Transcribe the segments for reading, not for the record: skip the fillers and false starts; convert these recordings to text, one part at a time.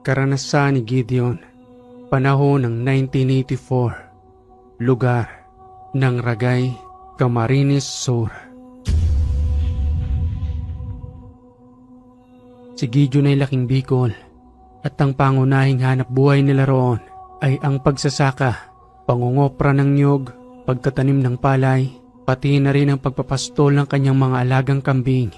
Karanasan ni Gideon, panahon ng 1984, lugar ng Ragay, Camarines Sur. Si Gideon ay laking Bicol at ang pangunahing hanap buhay nila roon ay ang pagsasaka, pangungopra ng niyog, pagtatanim ng palay, pati na rin ang pagpapastol ng kanyang mga alagang kambing.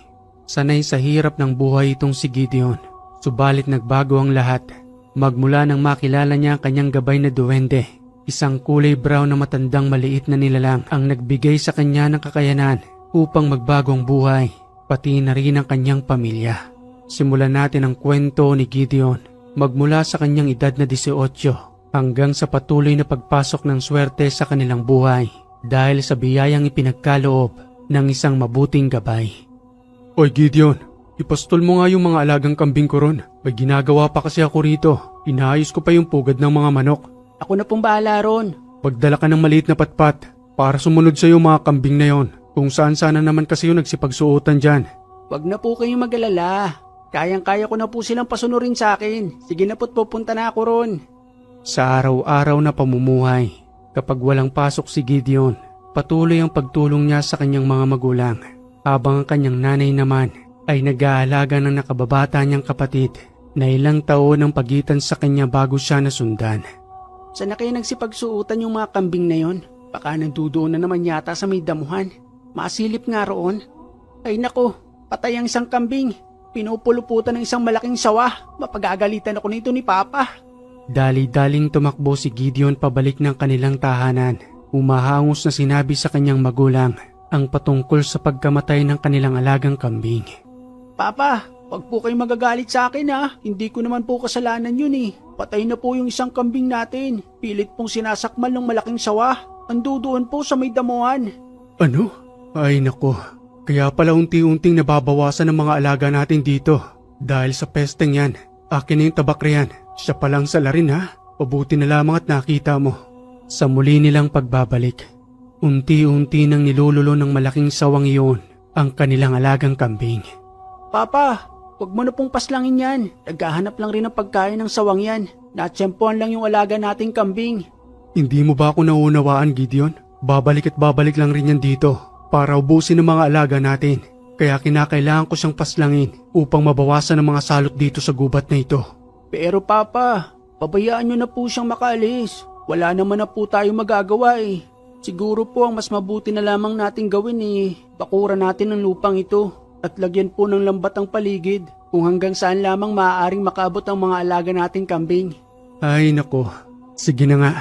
Sanay sa hirap ng buhay itong si Gideon, subalit nagbago ang lahat. Magmula nang makilala niya ang kanyang gabay na duwende, isang kulay brown na matandang maliit na nilalang ang nagbigay sa kanya ng kakayanan upang magbago ang buhay, pati na rin ang kanyang pamilya. Simulan natin ang kwento ni Gideon magmula sa kanyang edad na 18 hanggang sa patuloy na pagpasok ng swerte sa kanilang buhay dahil sa biyayang ipinagkaloob ng isang mabuting gabay. Oy Gideon, ipastol mo nga yung mga alagang kambing ko ron. May ginagawa pa kasi ako rito. Inaayos ko pa yung pugad ng mga manok. Ako na pong bahala ron. Pagdala ka ng maliit na patpat para sumunod sa iyo mga kambing na yon. Kung saan sana naman kasi yung nagsipagsuotan dyan. Wag na po kayong mag-alala. Kayang-kaya ko na po silang pasunurin sa akin. Sige na po't pupunta na ako ron. Sa araw-araw na pamumuhay, kapag walang pasok si Gideon, patuloy ang pagtulong niya sa kanyang mga magulang. Habang ang kanyang nanay naman ay nag-aalaga ng nakababata niyang kapatid na ilang taon ang pagitan sa kanya bago siya nasundan. Saan na kayo nagsipagsuutan yung mga kambing na yon? Baka nandudoon na naman yata sa may damuhan. Masilip nga roon. Ay nako, patay ang isang kambing. Pinupuluputan ng isang malaking sawa. Mapagagalitan ako nito ni Papa. Dali-daling tumakbo si Gideon pabalik ng kanilang tahanan. Umahangos na sinabi sa kanyang magulang ang patungkol sa pagkamatay ng kanilang alagang kambing. Papa, wag po kayong magagalit sa akin ha. Hindi ko naman po kasalanan yun eh. Patay na po yung isang kambing natin. Pilit pong sinasakmal ng malaking sawa. Andudoon po sa may damuhan. Ano? Ay nako. Kaya pala unti-unting nababawasan ng mga alaga natin dito. Dahil sa pesteng yan. Akin na yung tabak riyan. Siya palang salarin ha. Pabuti na lamang at nakita mo. Sa muli nilang pagbabalik, unti-unti nang nilululo ng malaking sawang iyon ang kanilang alagang kambing. Papa, wag mo na pong paslangin yan. Naghahanap lang rin ng pagkain ng sawang yan. Natsyempohan lang yung alaga nating kambing. Hindi mo ba ako naunawaan, Gideon? Babalik at babalik lang rin yan dito para ubusin ang mga alaga natin. Kaya kinakailangan ko siyang paslangin upang mabawasan ang mga salot dito sa gubat na ito. Pero Papa, pabayaan nyo na po siyang makaalis. Wala naman na po tayo magagawa eh. Siguro po ang mas mabuti na lamang nating gawin eh. Bakuran natin ang lupang ito. At lagyan po ng lambat ang paligid kung hanggang saan lamang maaaring makaabot ang mga alaga nating kambing. Ay nako, sige na nga.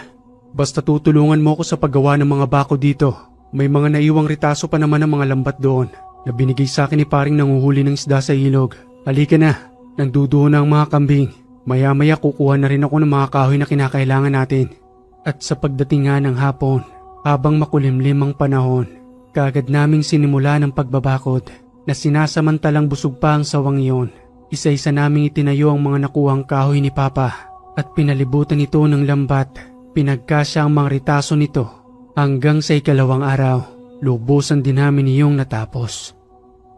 Basta tutulungan mo ko sa paggawa ng mga bako dito. May mga naiwang ritaso pa naman ng mga lambat doon na binigay sa akin ni paring nanguhuli ng isda sa ilog. Halika na, nagduduho na ang mga kambing. Maya-maya kukuha na rin ako ng mga kahoy na kinakailangan natin. At sa pagdating nga ng hapon, habang makulimlim ang panahon, kaagad naming sinimula ng pagbabakod. Na sinasamantalang busog pa ang sawang iyon. Isa-isa naming itinayo ang mga nakuhang kahoy ni Papa at pinalibutan ito ng lambat. Pinagkasya ang mga ritaso nito hanggang sa ikalawang araw. Lubusan din namin iyong natapos.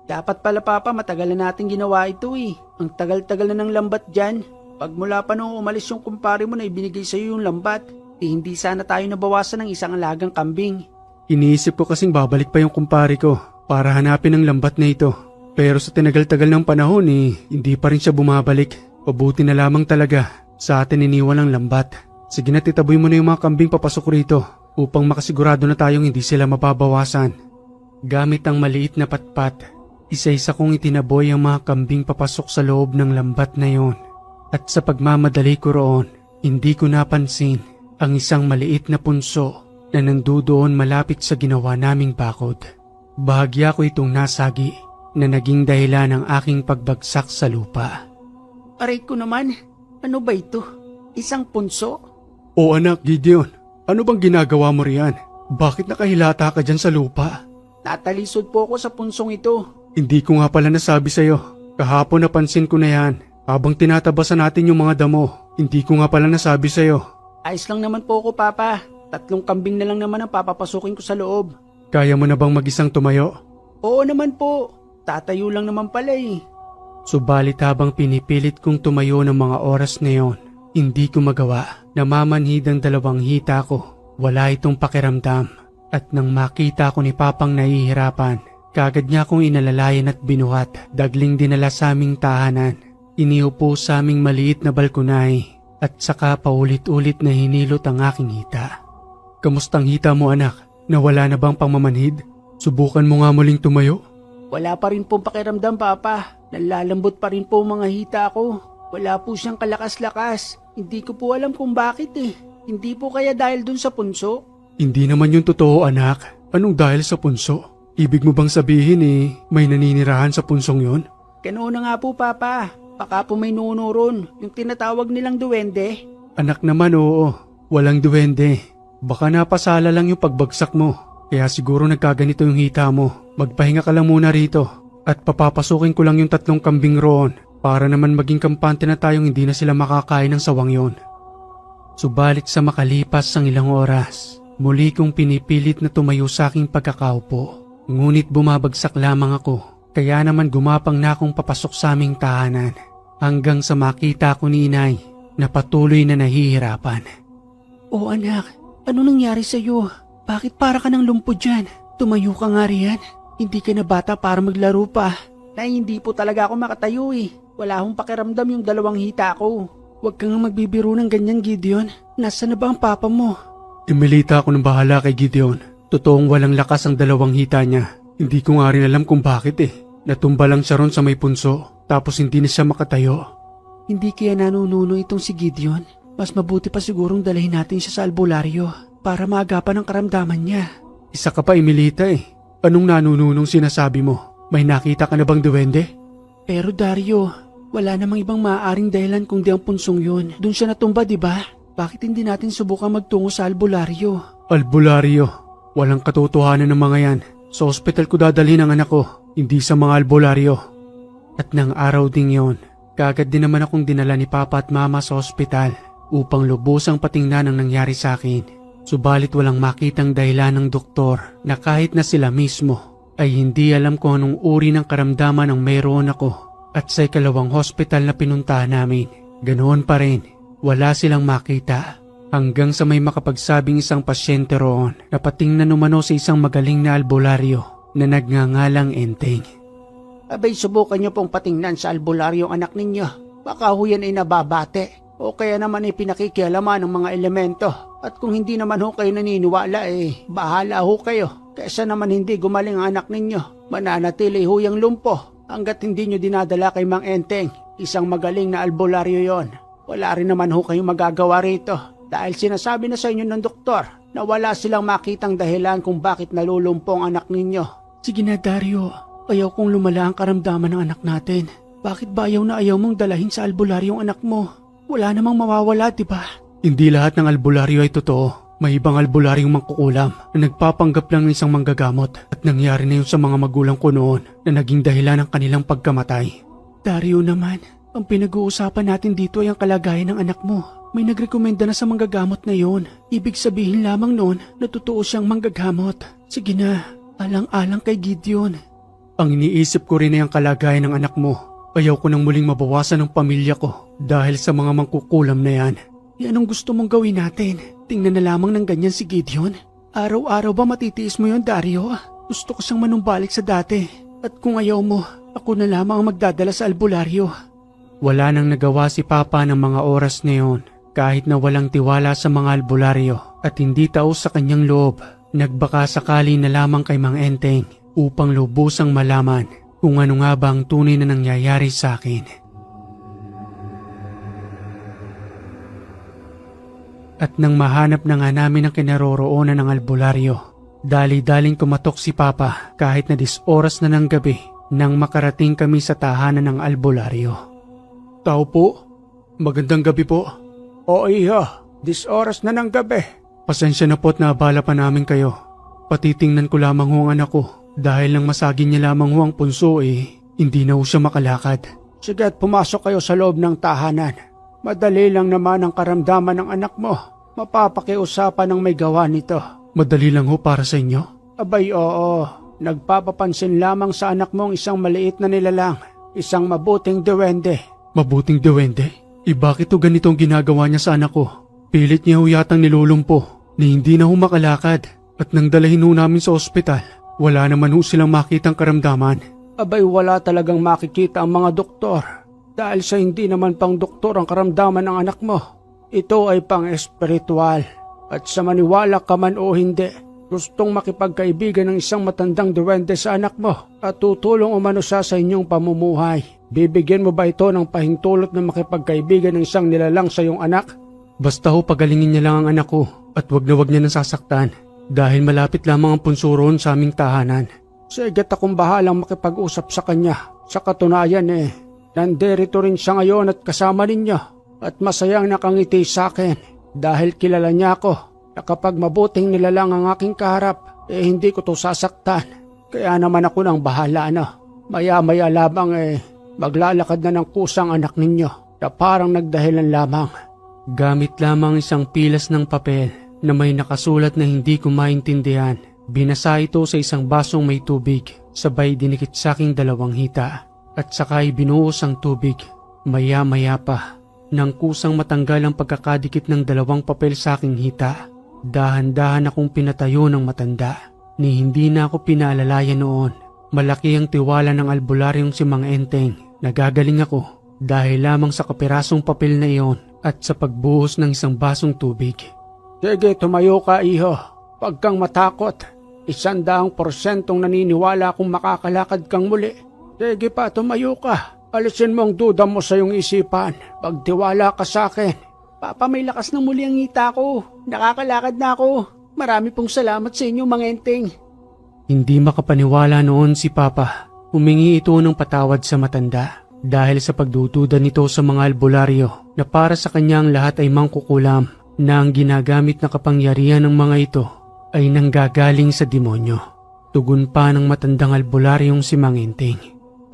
Dapat pala Papa matagal na natin ginawa ito eh. Ang tagal-tagal na ng lambat dyan. Pagmula pa nung umalis yung kumpare mo na ibinigay sa iyo yung lambat, hindi sana tayo nabawasan ng isang alagang kambing. Iniisip ko kasing babalik pa yung kumpare ko para hanapin ang lambat na ito. Pero sa tinagal-tagal ng panahon hindi pa rin siya bumabalik. Pabuti na lamang talaga sa atin iniwan ang lambat. Sige na titaboy mo na yung mga kambing papasok rito upang makasigurado na tayong hindi sila mababawasan. Gamit ang maliit na patpat, isa-isa kong itinaboy ang mga kambing papasok sa loob ng lambat na yon. At sa pagmamadali ko roon, hindi ko napansin ang isang maliit na punso na nandudoon malapit sa ginawa naming bakod. Bahagya ko itong nasagi na naging dahilan ng aking pagbagsak sa lupa. Aray ko naman, ano ba ito? Isang punso? O anak Gideon, ano bang ginagawa mo riyan? Bakit nakahilata ka dyan sa lupa? Natalisod po ako sa punsong ito. Hindi ko nga pala nasabi sa'yo. Kahapon napansin ko na yan. Habang tinatabasan natin yung mga damo, hindi ko nga pala nasabi sa'yo. Ayos lang naman po ako Papa. 3 kambing na lang naman ang papapasukin ko sa loob. Kaya mo na bang mag-isang tumayo? Oo naman po. Tatayo lang naman pala eh. Subalit habang pinipilit kong tumayo ng mga oras na yon, hindi ko magawa. Namamanhid ang dalawang hita ko. Wala itong pakiramdam. At nang makita ko ni Papang nahihirapan, kagad niya akong inalalayan at binuhat. Dagling dinala sa aming tahanan. Iniupo sa aming maliit na balkonahe at saka paulit-ulit na hinilot ang aking hita. Kamustang hita mo anak? Nawala na bang pangmamanhid? Subukan mo nga muling tumayo? Wala pa rin pong pakiramdam, Papa. Nalalambot pa rin po mga hita ko. Wala po siyang kalakas-lakas. Hindi ko po alam kung bakit eh. Hindi po kaya dahil dun sa punso? Hindi naman yung totoo anak. Anong dahil sa punso? Ibig mo bang sabihin may naninirahan sa punsong yon? Ganoon na nga po, Papa. Baka po may nuno ron, yung tinatawag nilang duwende. Anak naman oo, walang duwende. Baka napasala lang yung pagbagsak mo. Kaya siguro nagkaganito yung hita mo. Magpahinga ka lang muna rito. At papapasukin ko lang yung 3 kambing roon para naman maging kampante na tayong hindi na sila makakain ng sawang yon. Subalit sa makalipas ng ilang oras, muli kong pinipilit na tumayo sa aking pagkakaupo. Ngunit bumabagsak lamang ako. Kaya naman gumapang na akong papasok sa aming tahanan. Hanggang sa makita ko ni inay na patuloy na nahihirapan. Oh anak, ano nangyari sa'yo? Bakit para ka ng lumpo dyan? Tumayo ka nga riyan. Hindi ka na bata para maglaro pa. Nay, hindi po talaga ako makatayo eh. Wala akong pakiramdam yung 2 hita ko. Huwag kang magbibiro ng ganyan, Gideon. Nasaan na ba ang papa mo? Imilita ako ng bahala kay Gideon. Totoong walang lakas ang 2 hita niya. Hindi ko nga rin alam kung bakit eh. Natumba lang siya ron sa may punso. Tapos hindi na siya makatayo. Hindi kaya nanununo itong si Gideon. Mas mabuti pa sigurong dalhin natin siya sa albularyo para maagapan ang karamdaman niya. Isa ka pa Emilita eh. Anong nanununong sinasabi mo? May nakita ka na bang duwende? Pero Dario, wala namang ibang maaaring dahilan kung di ang punsong yun. Doon siya natumba, di ba? Bakit hindi natin subukan magtungo sa albularyo? Albularyo? Walang katotohanan ng mga yan. Sa ospital ko dadalhin ang anak ko, hindi sa mga albularyo. At nang araw ding yon, kagad din naman akong dinala ni Papa at Mama sa ospital upang lubusang patingnan ang nangyari sa akin. Subalit walang makitang dahilan ng doktor na kahit na sila mismo ay hindi alam kung anong uri ng karamdaman ang mayroon ako. At sa ikalawang hospital na pinuntahan namin, ganoon pa rin, wala silang makita. Hanggang sa may makapagsabing isang pasyente roon na patingnan umano sa isang magaling na albularyo na nagngangalang Enteng. Abay, subukan niyo pong patingnan sa albularyo ang anak ninyo. Baka ho yan ay nababate o kaya naman ay pinakikialaman ng mga elemento. At kung hindi naman ho kayo naniniwala bahala ho kayo. Kaysa naman hindi gumaling ang anak ninyo. Mananatili ho yung lumpo hanggat hindi nyo dinadala kay Mang Enteng. Isang magaling na albularyo yon. Wala rin naman ho kayong magagawa rito. Dahil sinasabi na sa inyo ng doktor na wala silang makitang dahilan kung bakit nalulumpo ang anak ninyo. Sige na Dario, ayaw kong lumala ang karamdaman ng anak natin. Bakit ba ayaw na ayaw mong dalahin sa albularyo ang anak mo? Wala namang mawawala, di ba? Hindi lahat ng albularyo ay totoo. May ibang albularyong mangkukulam na nagpapanggap lang ng isang manggagamot at nangyari na yun sa mga magulang ko noon na naging dahilan ng kanilang pagkamatay. Dario naman, ang pinag-uusapan natin dito ay ang kalagayan ng anak mo. May nagrekomenda na sa manggagamot na yon. Ibig sabihin lamang noon na totoo siyang manggagamot. Sige na, alang-alang kay Gideon. Ang iniisip ko rin ay ang kalagayan ng anak mo. Ayaw ko nang muling mabawasan ng pamilya ko dahil sa mga mangkukulam na yan. Anong gusto mong gawin natin? Tingnan na lamang ng ganyan si Gideon. Araw-araw ba matitiis mo yon, Dario? Gusto ko siyang manumbalik sa dati. At kung ayaw mo, ako na lamang ang magdadala sa albularyo. Wala nang nagawa si Papa ng mga oras na yon. Kahit na walang tiwala sa mga albularyo at hindi taos sa kanyang loob, nagbaka sakali na lamang kay Mang Enteng upang lubusang malaman kung ano nga ba ang tunay na nangyayari sa akin. At nang mahanap na nga namin ang kinaroroonan ng albularyo, dali-daling kumatok si Papa kahit na 10 oras na ng gabi nang makarating kami sa tahanan ng albularyo. Tao po, magandang gabi po. O iyo, 10 oras na ng gabi. Pasensya na po't naabala pa namin kayo. Patitingnan ko lamang ho ang anak ko dahil nang masagin niya lamang ho ang punso hindi na ho siya makalakad. Sige, pumasok kayo sa loob ng tahanan. Madali lang naman ang karamdaman ng anak mo. Mapapakiusapan ng may gawa nito. Madali lang ho para sa inyo? Abay oo, nagpapapansin lamang sa anak mong isang maliit na nilalang. isang mabuting duwende. Mabuting duwende? Bakit to ganitong ginagawa niya sa anak ko? Pilit niya ho yatang nilulumpo na hindi na ho makalakad at nang dalahin ho namin sa ospital, wala naman ho silang makitang karamdaman. Abay wala talagang makikita ang mga doktor dahil sa hindi naman pang doktor ang karamdaman ng anak mo. Ito ay pang espiritual at sa maniwala ka man o hindi, gustong makipagkaibigan ng isang matandang duwende sa anak mo at tutulong umano siya sa inyong pamumuhay. Bibigyan mo ba ito ng pahintulot na makipagkaibigan ng isang nilalang sa iyong anak? Basta ho pagalingin niya lang ang anak ko at wag na wag niya nasasaktan dahil malapit lamang ang punsuroon sa aming tahanan. Sige, akong bahalang makipag-usap sa kanya. Sa katunayan nandirito rin siya ngayon at kasama ninyo at masayang nakangiti sa akin dahil kilala niya ako na kapag mabuting nilalang ang aking kaharap, hindi ko to sasaktan. Kaya naman ako nang bahala Maya-maya labang maglalakad na ng kusang anak ninyo na parang nagdahilan lamang. Gamit lamang isang pilas ng papel na may nakasulat na hindi ko maintindihan. Binasa ito sa isang basong may tubig, sabay dinikit sa aking 2 hita at sakay binuhos ang tubig. Maya-maya pa, nang kusang matanggal ang pagkakadikit ng 2 papel sa aking hita, dahan-dahan akong pinatayo ng matanda. Ni hindi na ako pinaalalayan noon. Malaki ang tiwala ng albularyong si Mang Enteng. Nagagaling ako dahil lamang sa kapirasong papel na iyon at sa pagbuhos ng isang basong tubig. Sige, tumayo ka iho. Pag kang matakot, 100% naniniwala kung makakalakad kang muli. Sige pa, tumayo ka. Alisin mo ang duda mo sa iyong isipan. Pagtiwala ka sa akin. Papa, may lakas na muli ang ngita ko. Nakakalakad na ako. Marami pong salamat sa inyo, Mang Enteng. Hindi makapaniwala noon si Papa. Humingi ito ng patawad sa matanda dahil sa pagdududa nito sa mga albularyo na para sa kanyang lahat ay mangkukulam na ang ginagamit na kapangyarihan ng mga ito ay nanggagaling sa demonyo. Tugon pa ng matandang albularyong si Mang Enteng.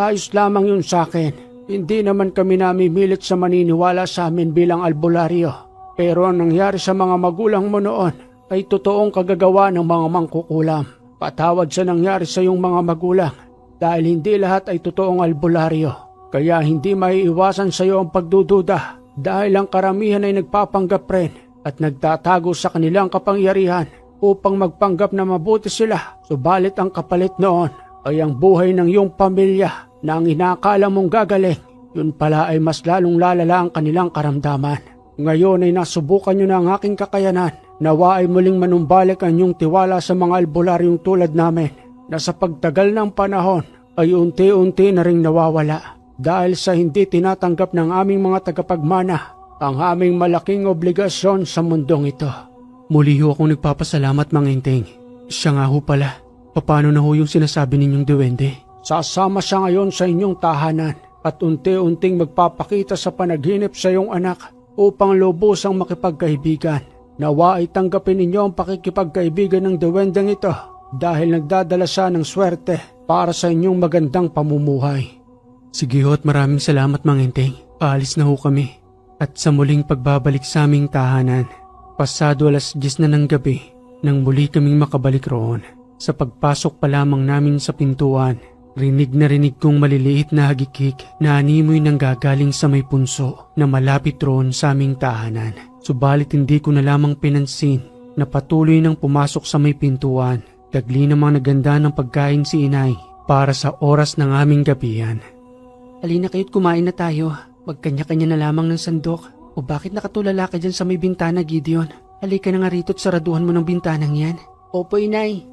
Ayos lamang yun sa akin. Hindi naman kami namimilit sa maniniwala sa amin bilang albularyo. Pero ang nangyari sa mga magulang mo noon ay totoong kagagawa ng mga mangkukulam. Patawad sa nangyari sa iyong mga magulang dahil hindi lahat ay totoong albularyo. Kaya hindi maiiwasan sa iyo ang pagdududa dahil ang karamihan ay nagpapanggap rin at nagtatago sa kanilang kapangyarihan upang magpanggap na mabuti sila. Subalit ang kapalit noon ay ang buhay ng iyong pamilya na ang inakala mong gagaling. Yun pala ay mas lalong lalala ang kanilang karamdaman. Ngayon ay nasubukan nyo na ang aking kakayanan. Nawa ay muling manumbalik ang inyong tiwala sa mga albularyong tulad namin na sa pagtagal ng panahon ay unti-unti na ring nawawala dahil sa hindi tinatanggap ng aming mga tagapagmana ang aming malaking obligasyon sa mundong ito. Muli ho akong nagpapasalamat, Mang Enteng. Siya nga ho pala. Paano na ho yung sinasabi ninyong duwende? Sasama siya ngayon sa inyong tahanan at unti-unting magpapakita sa panaginip sa iyong anak upang lubusang makipagkaibigan. Nawa ay tanggapin ninyo ang pakikipagkaibigan ng duwendeng ito dahil nagdadala siya ng swerte para sa inyong magandang pamumuhay. Sige ho at maraming salamat, Mang Enteng. Aalis na ho kami. At sa muling pagbabalik sa aming tahanan, pasado 10:00 na ng gabi nang muli kaming makabalik roon. Sa pagpasok pa lamang namin sa pintuan, rinig na rinig kong maliliit na hagikik na animoy nang gagaling sa may punso na malapit roon sa aming tahanan. Subalit hindi ko na lamang pinansin na patuloy nang pumasok sa may pintuan. Dagli namang naganda ng pagkain si inay para sa oras ng aming gabihan. Halina kayo't kumain na tayo. Magkanya-kanya na lamang ng sandok. O bakit nakatulala ka dyan sa may bintana, Gideon? Halika na nga rito at saraduhan mo ng bintanang yan. Opo, inay.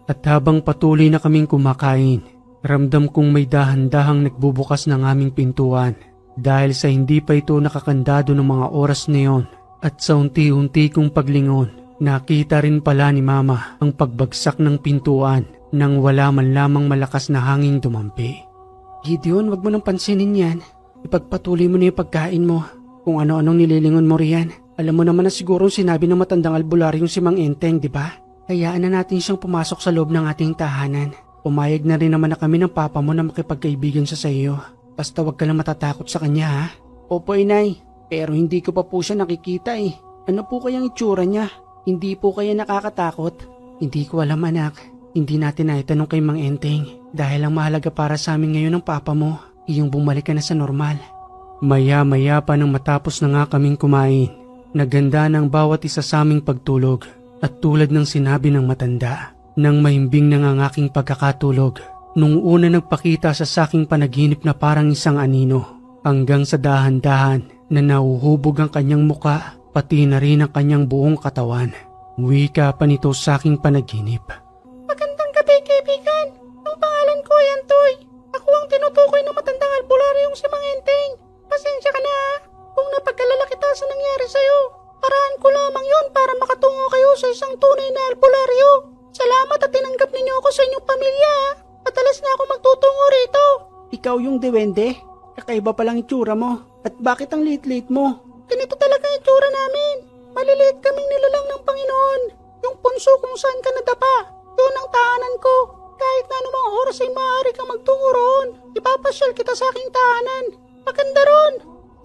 At habang patuloy na kaming kumakain, ramdam kong may dahan-dahang nagbubukas ng aming pintuan. Dahil sa hindi pa ito nakakandado ng mga oras na yon. At sa unti-unti kong paglingon, nakita rin pala ni Mama ang pagbagsak ng pintuan nang wala man lamang malakas na hanging dumampi. Gideon, wag mo nang pansinin yan. Ipagpatuloy mo na yung pagkain mo. Kung ano-anong nililingon mo riyan. Alam mo naman na siguro sinabi ng matandang albularyong si Mang Enteng, di ba? Hayaan na natin siyang pumasok sa loob ng ating tahanan. Pumayag na rin naman na kami ng papa mo na makipagkaibigan siya sa iyo. Basta wag ka lang matatakot sa kanya, ha? Opo, inay. Pero hindi ko pa po siya nakikita eh. Ano po kayang itsura niya? Hindi po kaya nakakatakot? Hindi ko alam, anak. Hindi natin naitanong kay Mang Enteng. Dahil ang mahalaga para sa amin ngayon ng papa mo. iyong bumalik ka na sa normal. Maya-maya pa nang matapos na nga kaming kumain, naganda ng bawat isa sa aming pagtulog at tulad ng sinabi ng matanda, nang mahimbing na ang aking pagkakatulog, nung una nagpakita sa saking panaginip na parang isang anino, hanggang sa dahan-dahan na nahuhubog ang kanyang muka, pati na rin ang kanyang buong katawan. Wika pa nito sa aking panaginip. Magandang gabi, kaibigan. Ang pangalan ko ay Antoy. Ako ang tinutukoy ng matandang albularyong si Mang Enteng. Pasensya ka na kung napagkalala kita sa nangyari sa'yo. Paraan ko lamang yon para makatungo kayo sa isang tunay na albularyo. Salamat at tinanggap ninyo ako sa inyong pamilya. Madalas na ako magtutungo rito. Ikaw yung duwende? Kakaiba palang itsura mo. At bakit ang liit-liit mo? Ganito talaga ang itsura namin. Maliliit kaming nilalang ng Panginoon. Yung punso kung saan ka nadapa. Yun ang tahanan ko. Kahit na anumang oras ay maaari kang magtungo roon. Ipapasyal kita sa aking tahanan. Maganda ron.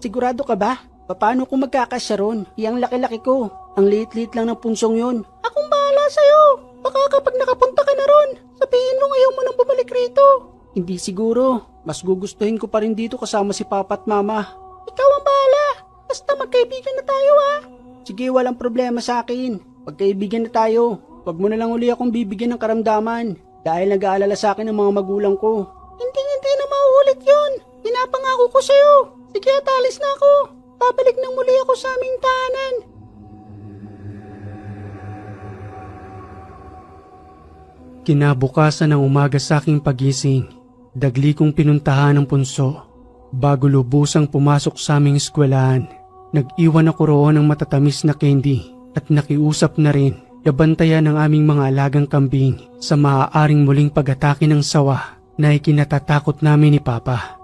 Sigurado ka ba? Paano kung magkakasya ron? Iyang laki-laki ko. Ang liit-liit lang ng punsong yun. Akong bahala sa'yo. Baka kapag nakapunta ka na ron, sabihin mo ayaw mo nang bumalik rito. Hindi siguro. Mas gugustuhin ko pa rin dito kasama si Papa at Mama. Ikaw ang bahala. Basta magkaibigan na tayo ha. Sige, walang problema sa akin. Magkaibigan na tayo. Huwag mo na lang uli akong bibigyan ng karamdaman dahil nag-aalala sa akin ng mga magulang ko. Hindi na mauulit yun. Pinapangako ko sa'yo. Sige, atalis na ako. Babalik nang muli ako sa aming tahanan. Kinabukasan ng umaga sa aking pagising, dagli kong pinuntahan ang punso. Bago lubusang pumasok sa aming eskwelahan, nag-iwan ako roon ng matatamis na candy at nakiusap na rin nabantayan ng aming mga alagang kambing sa maaaring muling pag-atake ng sawa na ikinatatakot namin ni Papa.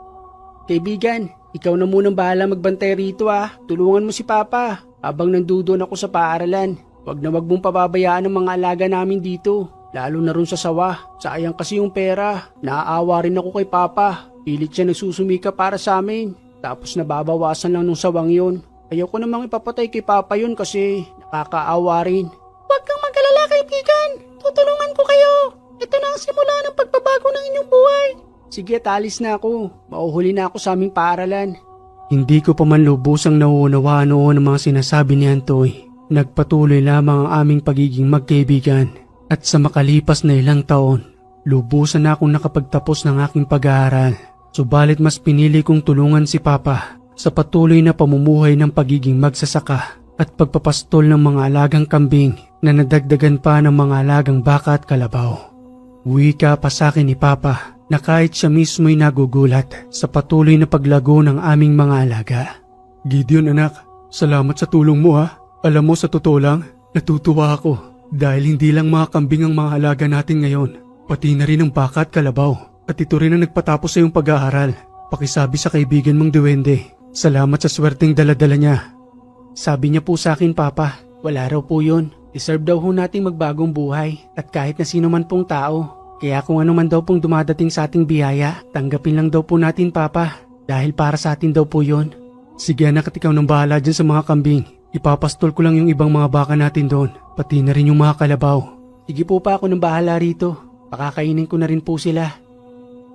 Kaibigan, ikaw na munang bahala magbantay rito ah. Tulungan mo si Papa habang nandoon ako sa paaralan. Huwag na wag mong pababayaan ang mga alaga namin dito, lalo na rin sa sawa. Sayang kasi yung pera. Naaawa rin ako kay Papa. Pilit siya nagsusumika para sa amin. Tapos nababawasan lang nung sawang yun. Ayaw ko namang ipapatay kay Papa yun kasi nakakaawa rin. Huwag kang mag-alala, kaibigan. Tutulungan ko kayo. Ito na ang simula ng pagbabago ng inyong buhay. Sige, talis na ako. Mauhuli na ako sa aming paaralan. Hindi ko pa man lubusang nauunawaan noon ang mga sinasabi ni Antoy. Nagpatuloy lamang ang aming pagiging magkaibigan. At sa makalipas na ilang taon, lubusan na akong nakapagtapos ng aking pag-aaral. Subalit mas pinili kong tulungan si Papa sa patuloy na pamumuhay ng pagiging magsasaka at pagpapastol ng mga alagang kambing na nadagdagan pa ng mga alagang baka at kalabaw. Wika pa sa akin ni Papa na kahit siya mismo'y nagugulat sa patuloy na paglago ng aming mga alaga. Gideon anak, salamat sa tulong mo ha. Alam mo sa totoo lang, natutuwa ako dahil hindi lang mga kambing ang mga alaga natin ngayon, pati na rin ang baka at kalabaw. At ito rin ang nagpatapos sa iyong pag-aaral. Pakisabi sa kaibigan mong duwende, salamat sa swerteng daladala niya. Sabi niya po sa akin, Papa, wala raw po yun. Deserve daw ho nating magbagong buhay at kahit na sino man pong tao. Kaya kung ano man daw pong dumadating sa ating biyaya, tanggapin lang daw po natin, Papa, dahil para sa atin daw po yun. Sige anak, at ikaw nang bahala dyan sa mga kambing. Ipapastol ko lang yung ibang mga baka natin doon, pati na rin yung mga kalabaw. Sige po pa ako nang bahala rito. Pakakainin ko na rin po sila.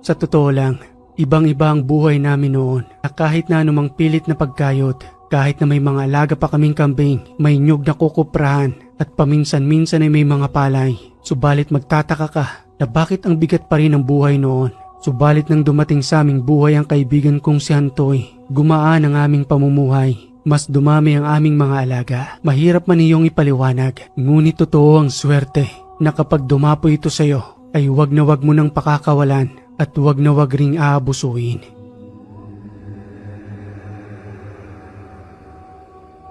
Sa totoo lang, ibang-iba ang buhay namin noon na kahit na anumang pilit na pagkayod, kahit na may mga alaga pa kaming kambing, may nyug na kukuprahan at paminsan-minsan ay may mga palay. Subalit magtataka ka na bakit ang bigat pa rin ang buhay noon. Subalit nang dumating sa aming buhay ang kaibigan kong si Antoy, gumaan ang aming pamumuhay. Mas dumami ang aming mga alaga. Mahirap man iyong ipaliwanag, ngunit totoo ang swerte na kapag dumapo ito sa iyo, ay wag na wag mo nang pakakawalan at wag na wag ring aabusuin.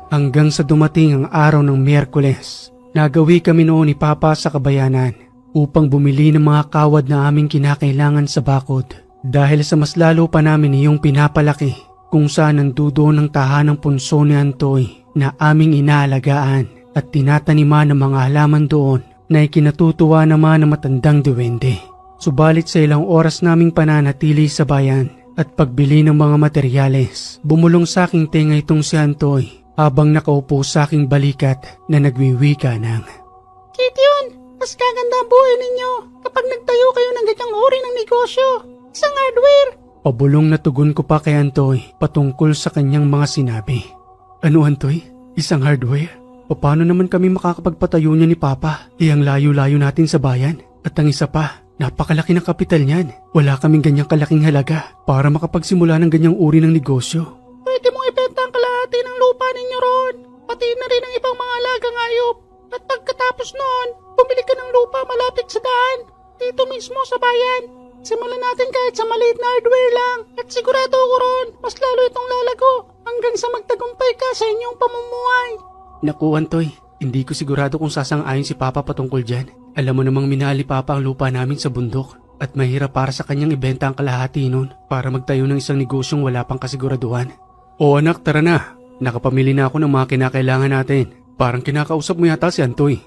Hanggang sa dumating ang araw ng Miyerkules, nagawi kami noon ni Papa sa kabayanan upang bumili ng mga kawad na aming kinakailangan sa bakod. Dahil sa mas lalo pa namin iyong pinapalaki kung saan nandoon ang tahanang punso ni Antoy na aming inaalagaan at tinataniman ng mga halaman doon na ikinatutuwa naman ng matandang duwende. Subalit sa ilang oras naming pananatili sa bayan at pagbili ng mga materyales, bumulong sa aking tenga itong si Antoy habang nakaupo sa aking balikat na nagwiwika ng, Gideon, mas gaganda ang buhay ninyo kapag nagtayo kayo ng ganyang uri ng negosyo. Isang hardware. Pabulong na tugon ko pa kay Antoy patungkol sa kanyang mga sinabi. Ano Antoy? Isang hardware? Paano naman kami makakapagpatayo niya ni Papa? Ang layo-layo natin sa bayan. At ang isa pa, napakalaki ng kapital niyan. Wala kaming ganyang kalaking halaga para makapagsimula ng ganyang uri ng negosyo. Pwede mong ibenta ang kalahati ng lupa ninyo ron. Pati na rin ang ibang mga alagang hayop. At pagkatapos noon, bumili ka ng lupa malapit sa daan. Dito mismo sa bayan. Simulan natin kahit sa maliit na hardware lang. At sigurado ko ron, mas lalo itong lalago hanggang sa magtagumpay ka sa inyong pamumuhay. Naku Antoy, hindi ko sigurado kung sasang-ayon si Papa patungkol dyan. Alam mo namang minahal ni Papa ang lupa namin sa bundok. At mahirap para sa kanyang ibenta ang kalahati nun para magtayo ng isang negosyong wala pang kasiguraduhan. O anak, tara na. Nakapamili na ako ng mga kinakailangan natin. Parang kinakausap mo yata si Antoy.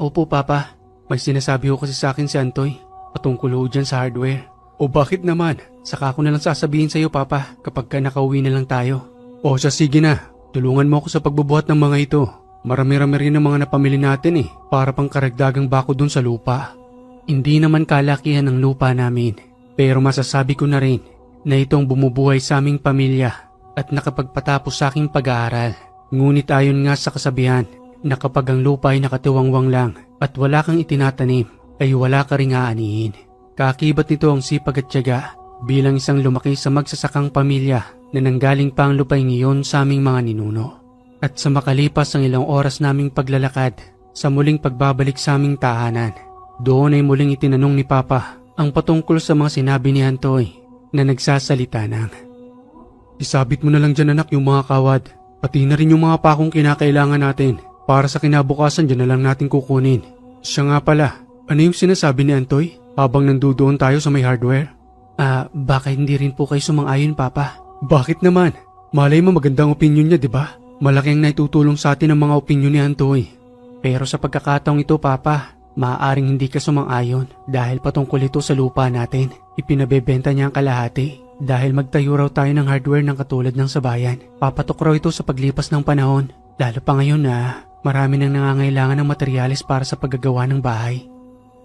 Opo Papa. May sinasabi ko kasi sa akin si Antoy patungkol dyan sa hardware. O bakit naman? Saka ko na lang sasabihin sa iyo Papa kapag ka nakauwi na lang tayo. O siya sige na, tulungan mo ako sa pagbubuhat ng mga ito. Marami-rami rin ang mga napamili natin para pang karagdagang bako dun sa lupa. Hindi naman kalakihan ng lupa namin, pero masasabi ko na rin na itong bumubuhay sa aming pamilya at nakapagpatapos sa aking pag-aaral. Ngunit ayon nga sa kasabihan na kapag ang lupa ay nakatiwangwang lang at wala kang itinatanim, ay wala ka ring aanihin. Kaakibat nito ang sipag at tiyaga bilang isang lumaki sa magsasakang pamilya na nanggaling pa ang lupain iyon sa aming mga ninuno. At sa makalipas ang ilang oras naming paglalakad sa muling pagbabalik sa aming tahanan, doon ay muling itinanong ni Papa ang patungkol sa mga sinabi ni Antoy na nagsasalita ng, Isabit mo na lang dyan anak yung mga kawad, pati na rin yung mga pakong kinakailangan natin para sa kinabukasan dyan na lang natin kukunin. Siya nga pala, ano yung sinasabi ni Antoy habang nandudoon tayo sa may hardware? Baka hindi rin po kayo sumang-ayon Papa. Bakit naman? Malay mo magandang opinion niya, di ba? Malaki ang naitutulong sa atin ang mga opinion ni Antoy. Pero sa pagkakataong ito, Papa, maaaring hindi ka sumang-ayon dahil patungkol ito sa lupa natin. Ipinabebenta niya ang kalahati dahil magtayo raw tayo ng hardware ng katulad ng sa bayan. Papatok raw ito sa paglipas ng panahon, lalo pa ngayon na marami nang nangangailangan ng materyales para sa paggagawa ng bahay.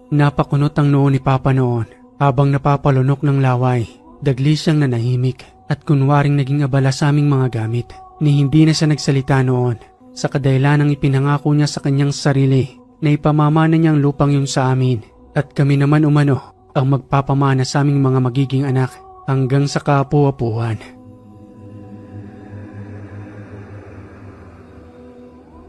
Napakunot ang noo ni Papa noon habang napapalunok ng laway. Dagli siyang nanahimik at kunwaring naging abala sa aming mga gamit. Ni hindi na siya nagsalita noon sa kadahilan ng ipinangako niya sa kanyang sarili na ipamamana niya ang lupang yun sa amin at kami naman umano ang magpapamana sa aming mga magiging anak hanggang sa kaapu-apuhan.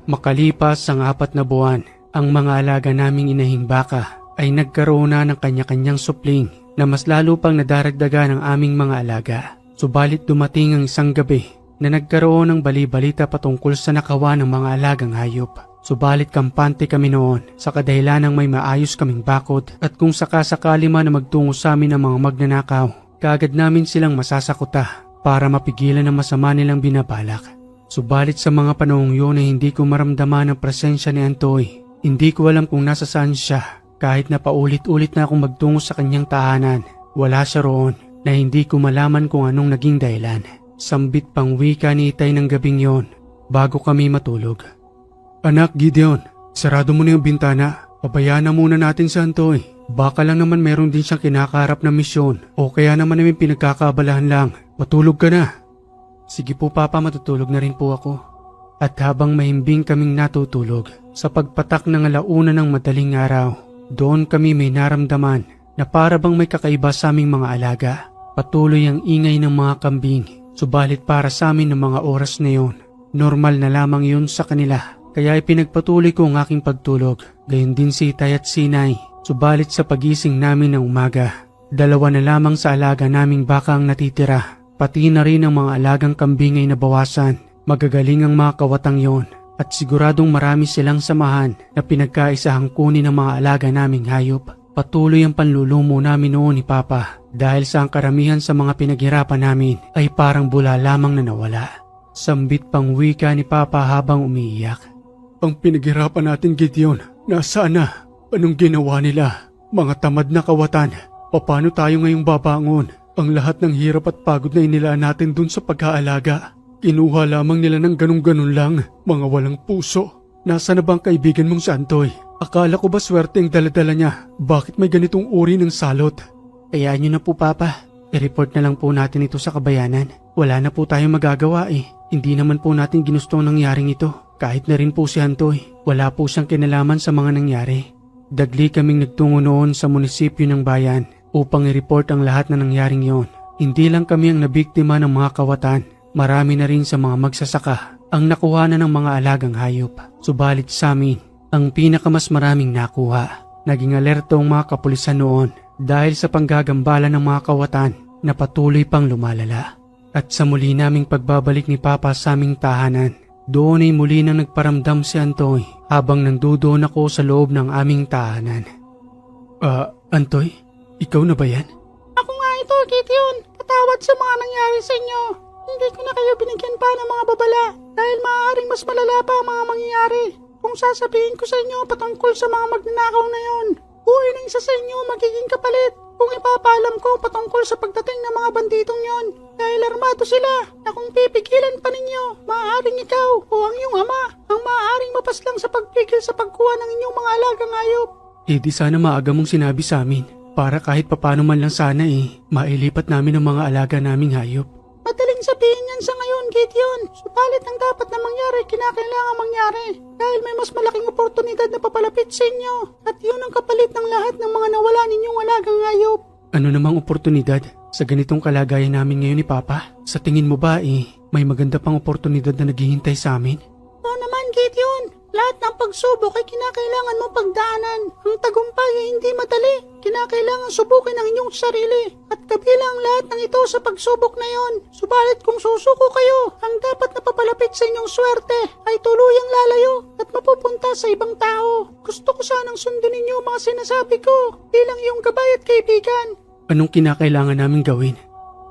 Makalipas ang 4 na buwan, ang mga alaga naming inahing baka ay nagkaroon na ng kanya-kanyang supling na mas lalo pang nadaragdagan ng aming mga alaga. Subalit dumating ang isang gabi na nagkaroon ng bali-balita patungkol sa nakawa ng mga alagang hayop. Subalit kampante kami noon sa kadahilan ng may maayos kaming bakod at kung sakasakali man na magtungo sa amin ang mga magnanakaw, kaagad namin silang masasakuta para mapigilan ang masama nilang binabalak. Subalit sa mga panahong yun ay hindi ko maramdaman ang presensya ni Antoy. Hindi ko alam kung nasa saan siya. Kahit na paulit-ulit na akong magtungo sa kanyang tahanan, wala siya roon na hindi ko malaman kung anong naging dahilan. Sambit pang wika ni Itay ng gabing yon bago kami matulog. Anak Gideon, sarado mo na yung bintana. Pabayaan na muna natin si Antoy. Baka lang naman meron din siyang kinakaharap na misyon o kaya naman namin pinagkakaabalahan lang. Matulog ka na. Sige po Papa, matutulog na rin po ako. At habang mahimbing kaming natutulog, sa pagpatak ng alauna ng madaling araw, doon kami may naramdaman na para bang may kakaiba sa aming mga alaga. Patuloy ang ingay ng mga kambing, subalit para sa amin ng mga oras na yon, normal na lamang yun sa kanila. Kaya ipinagpatuloy ko ang aking pagtulog, gayon din si Itay at Sinay. Subalit sa pagising namin ng umaga, 2 na lamang sa alaga naming baka ang natitira. Pati na rin ang mga alagang kambing ay nabawasan. Magagaling ang mga kawatang yon. At siguradong marami silang samahan na pinagkaisahang kunin ng mga alaga naming hayop. Patuloy ang panlulumo namin noon ni Papa dahil sa ang karamihan sa mga pinaghirapan namin ay parang bula lamang na nawala. Sambit pang wika ni Papa habang umiiyak. Ang pinaghirapan natin Gideon, nasaan na? Anong ginawa nila? Mga tamad na kawatan, paano tayo ngayong babangon? Ang lahat ng hirap at pagod na inilaan natin dun sa pag-aalaga. Kinuha lamang nila ng ganun-ganun lang, mga walang puso. Nasaan na bang kaibigan mong si Antoy? Akala ko ba swerte ang daladala niya? Bakit may ganitong uri ng salot? Hayaan niyo na po Papa, I-report na lang po natin ito sa kabayanan. Wala na po tayong magagawa eh. Hindi naman po natin ginusto ang nangyaring ito. Kahit na rin po si Antoy, wala po siyang kinalaman sa mga nangyari. Dagli kaming nagtungo noon sa munisipyo ng bayan upang i-report ang lahat na nangyaring yon. Hindi lang kami ang nabiktima ng mga kawatan. Marami na rin sa mga magsasaka ang nakuha na ng mga alagang hayop. Subalit sa amin, ang pinakamas maraming nakuha. Naging alerto ang mga kapulisan noon dahil sa panggagambala ng mga kawatan na patuloy pang lumalala. At sa muli naming pagbabalik ni Papa sa aming tahanan, doon ay muli nang nagparamdam si Antoy habang nangdudoon ako sa loob ng aming tahanan. Antoy? Ikaw na ba yan? Ako nga ito, Gideon. Patawad sa mga nangyari sa inyo. Hindi ko na kayo binigyan pa ng mga babala dahil maaaring mas malala pa ang mga mangyayari. Kung sasabihin ko sa inyo patungkol sa mga magnanakaw na yon, buhay ng isa sa inyo magiging kapalit. Kung ipapaalam ko patungkol sa pagdating ng mga banditong yon, dahil armado sila na kung pipigilan pa ninyo, maaaring ikaw o ang iyong ama ang maaaring mapaslang sa pagpigil sa pagkuha ng inyong mga alagang hayop. Di sana maaga mong sinabi sa amin para kahit papano man lang sana mailipat namin ang mga alaga naming hayop. Madaling sabihin yan sa ngayon, Gideon. Subalit ang dapat na mangyari, kinakailangan mangyari. Dahil may mas malaking oportunidad na papalapit sa inyo. At yun ang kapalit ng lahat ng mga nawala ninyong alagang hayop. Ano namang oportunidad sa ganitong kalagayan namin ngayon ni Papa? Sa tingin mo ba may maganda pang oportunidad na naghihintay sa amin? Oo naman, Gideon. Lahat ng pagsubok ay kinakailangan mo pagdaanan. Ang tagumpay ay hindi madali. Kinakailangan subukin ang inyong sarili. At kabilang lahat ng ito sa pagsubok na yon. Subalit kung susuko kayo, ang dapat na papalapit sa inyong swerte ay tuluyang lalayo at mapupunta sa ibang tao. Gusto ko sanang sundin ninyo mga sinasabi ko bilang iyong gabay at kaibigan. Anong kinakailangan namin gawin?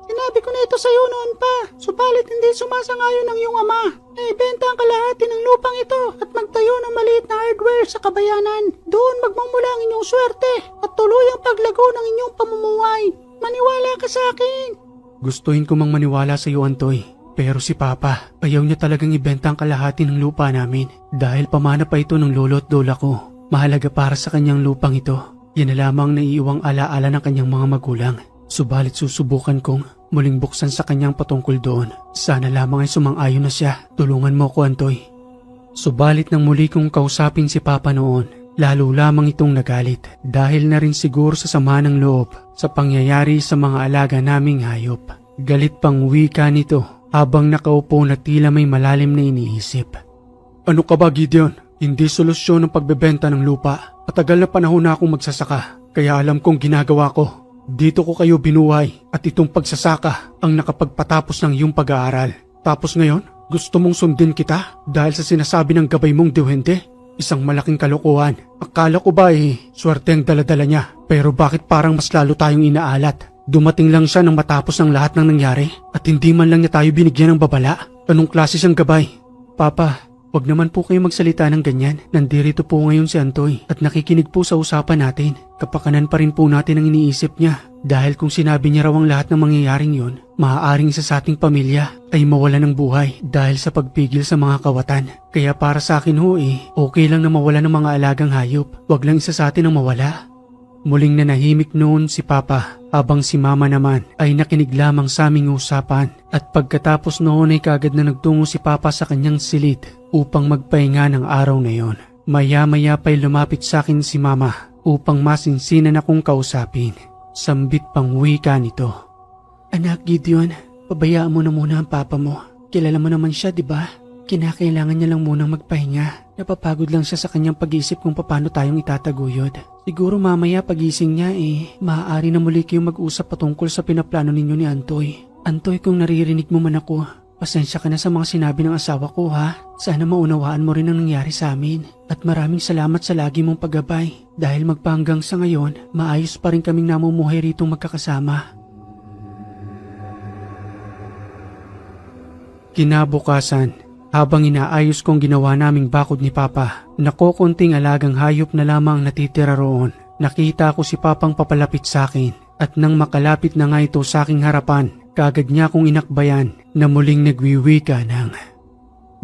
Sinabi ko na ito sa iyo noon pa, subalit hindi sumasangayon ng iyong ama. Ibenta ang kalahati ng lupang ito at magtayo ng maliit na hardware sa kabayanan. Doon magmumula ang inyong swerte at tuluyang paglago ng inyong pamumuhay. Maniwala ka sa akin. Gustuhin ko mang maniwala sa iyo, Antoy. Pero si Papa, ayaw niya talagang ibenta ang kalahati ng lupa namin dahil pamana pa ito ng lolo at lola ko. Mahalaga para sa kanyang lupang ito. Yan na lamang naiiwang alaala ng kanyang mga magulang. Subalit susubukan kong muling buksan sa kanyang patungkol doon. Sana lamang ay sumang-ayon na siya. Tulungan mo ko, Antoy. Subalit nang muli kong kausapin si Papa noon, lalo lamang itong nagalit dahil na rin siguro sa sama ng loob sa pangyayari sa mga alaga naming hayop. Galit pang wika nito habang nakaupo na tila may malalim na iniisip. Ano ka ba, Gideon? Hindi solusyon ang pagbebenta ng lupa. Matagal na panahon na akong magsasaka, kaya alam kong ginagawa ko. Dito ko kayo binuhay at itong pagsasaka ang nakapagpatapos ng iyong pag-aaral. Tapos ngayon, gusto mong sundin kita dahil sa sinasabi ng gabay mong diwende? Isang malaking kalokohan. Akala ko ba swerte ang daladala niya? Pero bakit parang mas lalo tayong inaalat? Dumating lang siya nang matapos ng lahat ng nangyari at hindi man lang niya tayo binigyan ng babala. Anong klase siyang gabay? Papa, wag naman po kayo magsalita ng ganyan. Nandirito po ngayon si Antoy at nakikinig po sa usapan natin. Kapakanan pa rin po natin ang iniisip niya. Dahil kung sinabi niya raw ang lahat ng mangyayaring yun, maaaring isa sa ating pamilya ay mawala ng buhay dahil sa pagpigil sa mga kawatan. Kaya para sa akin okay lang na mawala ng mga alagang hayop. Wag lang isa sa atin ang mawala. Muling nanahimik noon si Papa habang si Mama naman ay nakinig lamang sa aming usapan. At pagkatapos noon ay kagad na nagtungo si Papa sa kanyang silid upang magpahinga ng araw na yon. Maya-maya pa'y lumapit sa akin si Mama upang masinsinan akong kausapin. Sambit pang wika nito. Anak Gideon, pabayaan mo na muna ang papa mo. Kilala mo naman siya, di ba? Kinakailangan niya lang munang magpahinga. Napapagod lang siya sa kanyang pag-isip kung paano tayong itataguyod. Siguro mamaya pagising niya maaari na muli kayong mag-usap patungkol sa pinaplano ninyo ni Antoy. Antoy, kung naririnig mo man ako, pasensya ka na sa mga sinabi ng asawa ko ha. Sana maunawaan mo rin ang nangyari sa amin. At maraming salamat sa lagi mong paggabay. Dahil magpahanggang sa ngayon, maayos pa rin kaming namumuhay ritong magkakasama. Kinabukasan, habang inaayos kong ginawa naming bakod ni Papa, nakokonting alagang hayop na lamang natitira roon. Nakita ko si Papang papalapit sa akin at nang makalapit na nga ito sa aking harapan, kagad niya akong inakbayan na muling nagwiwika ng,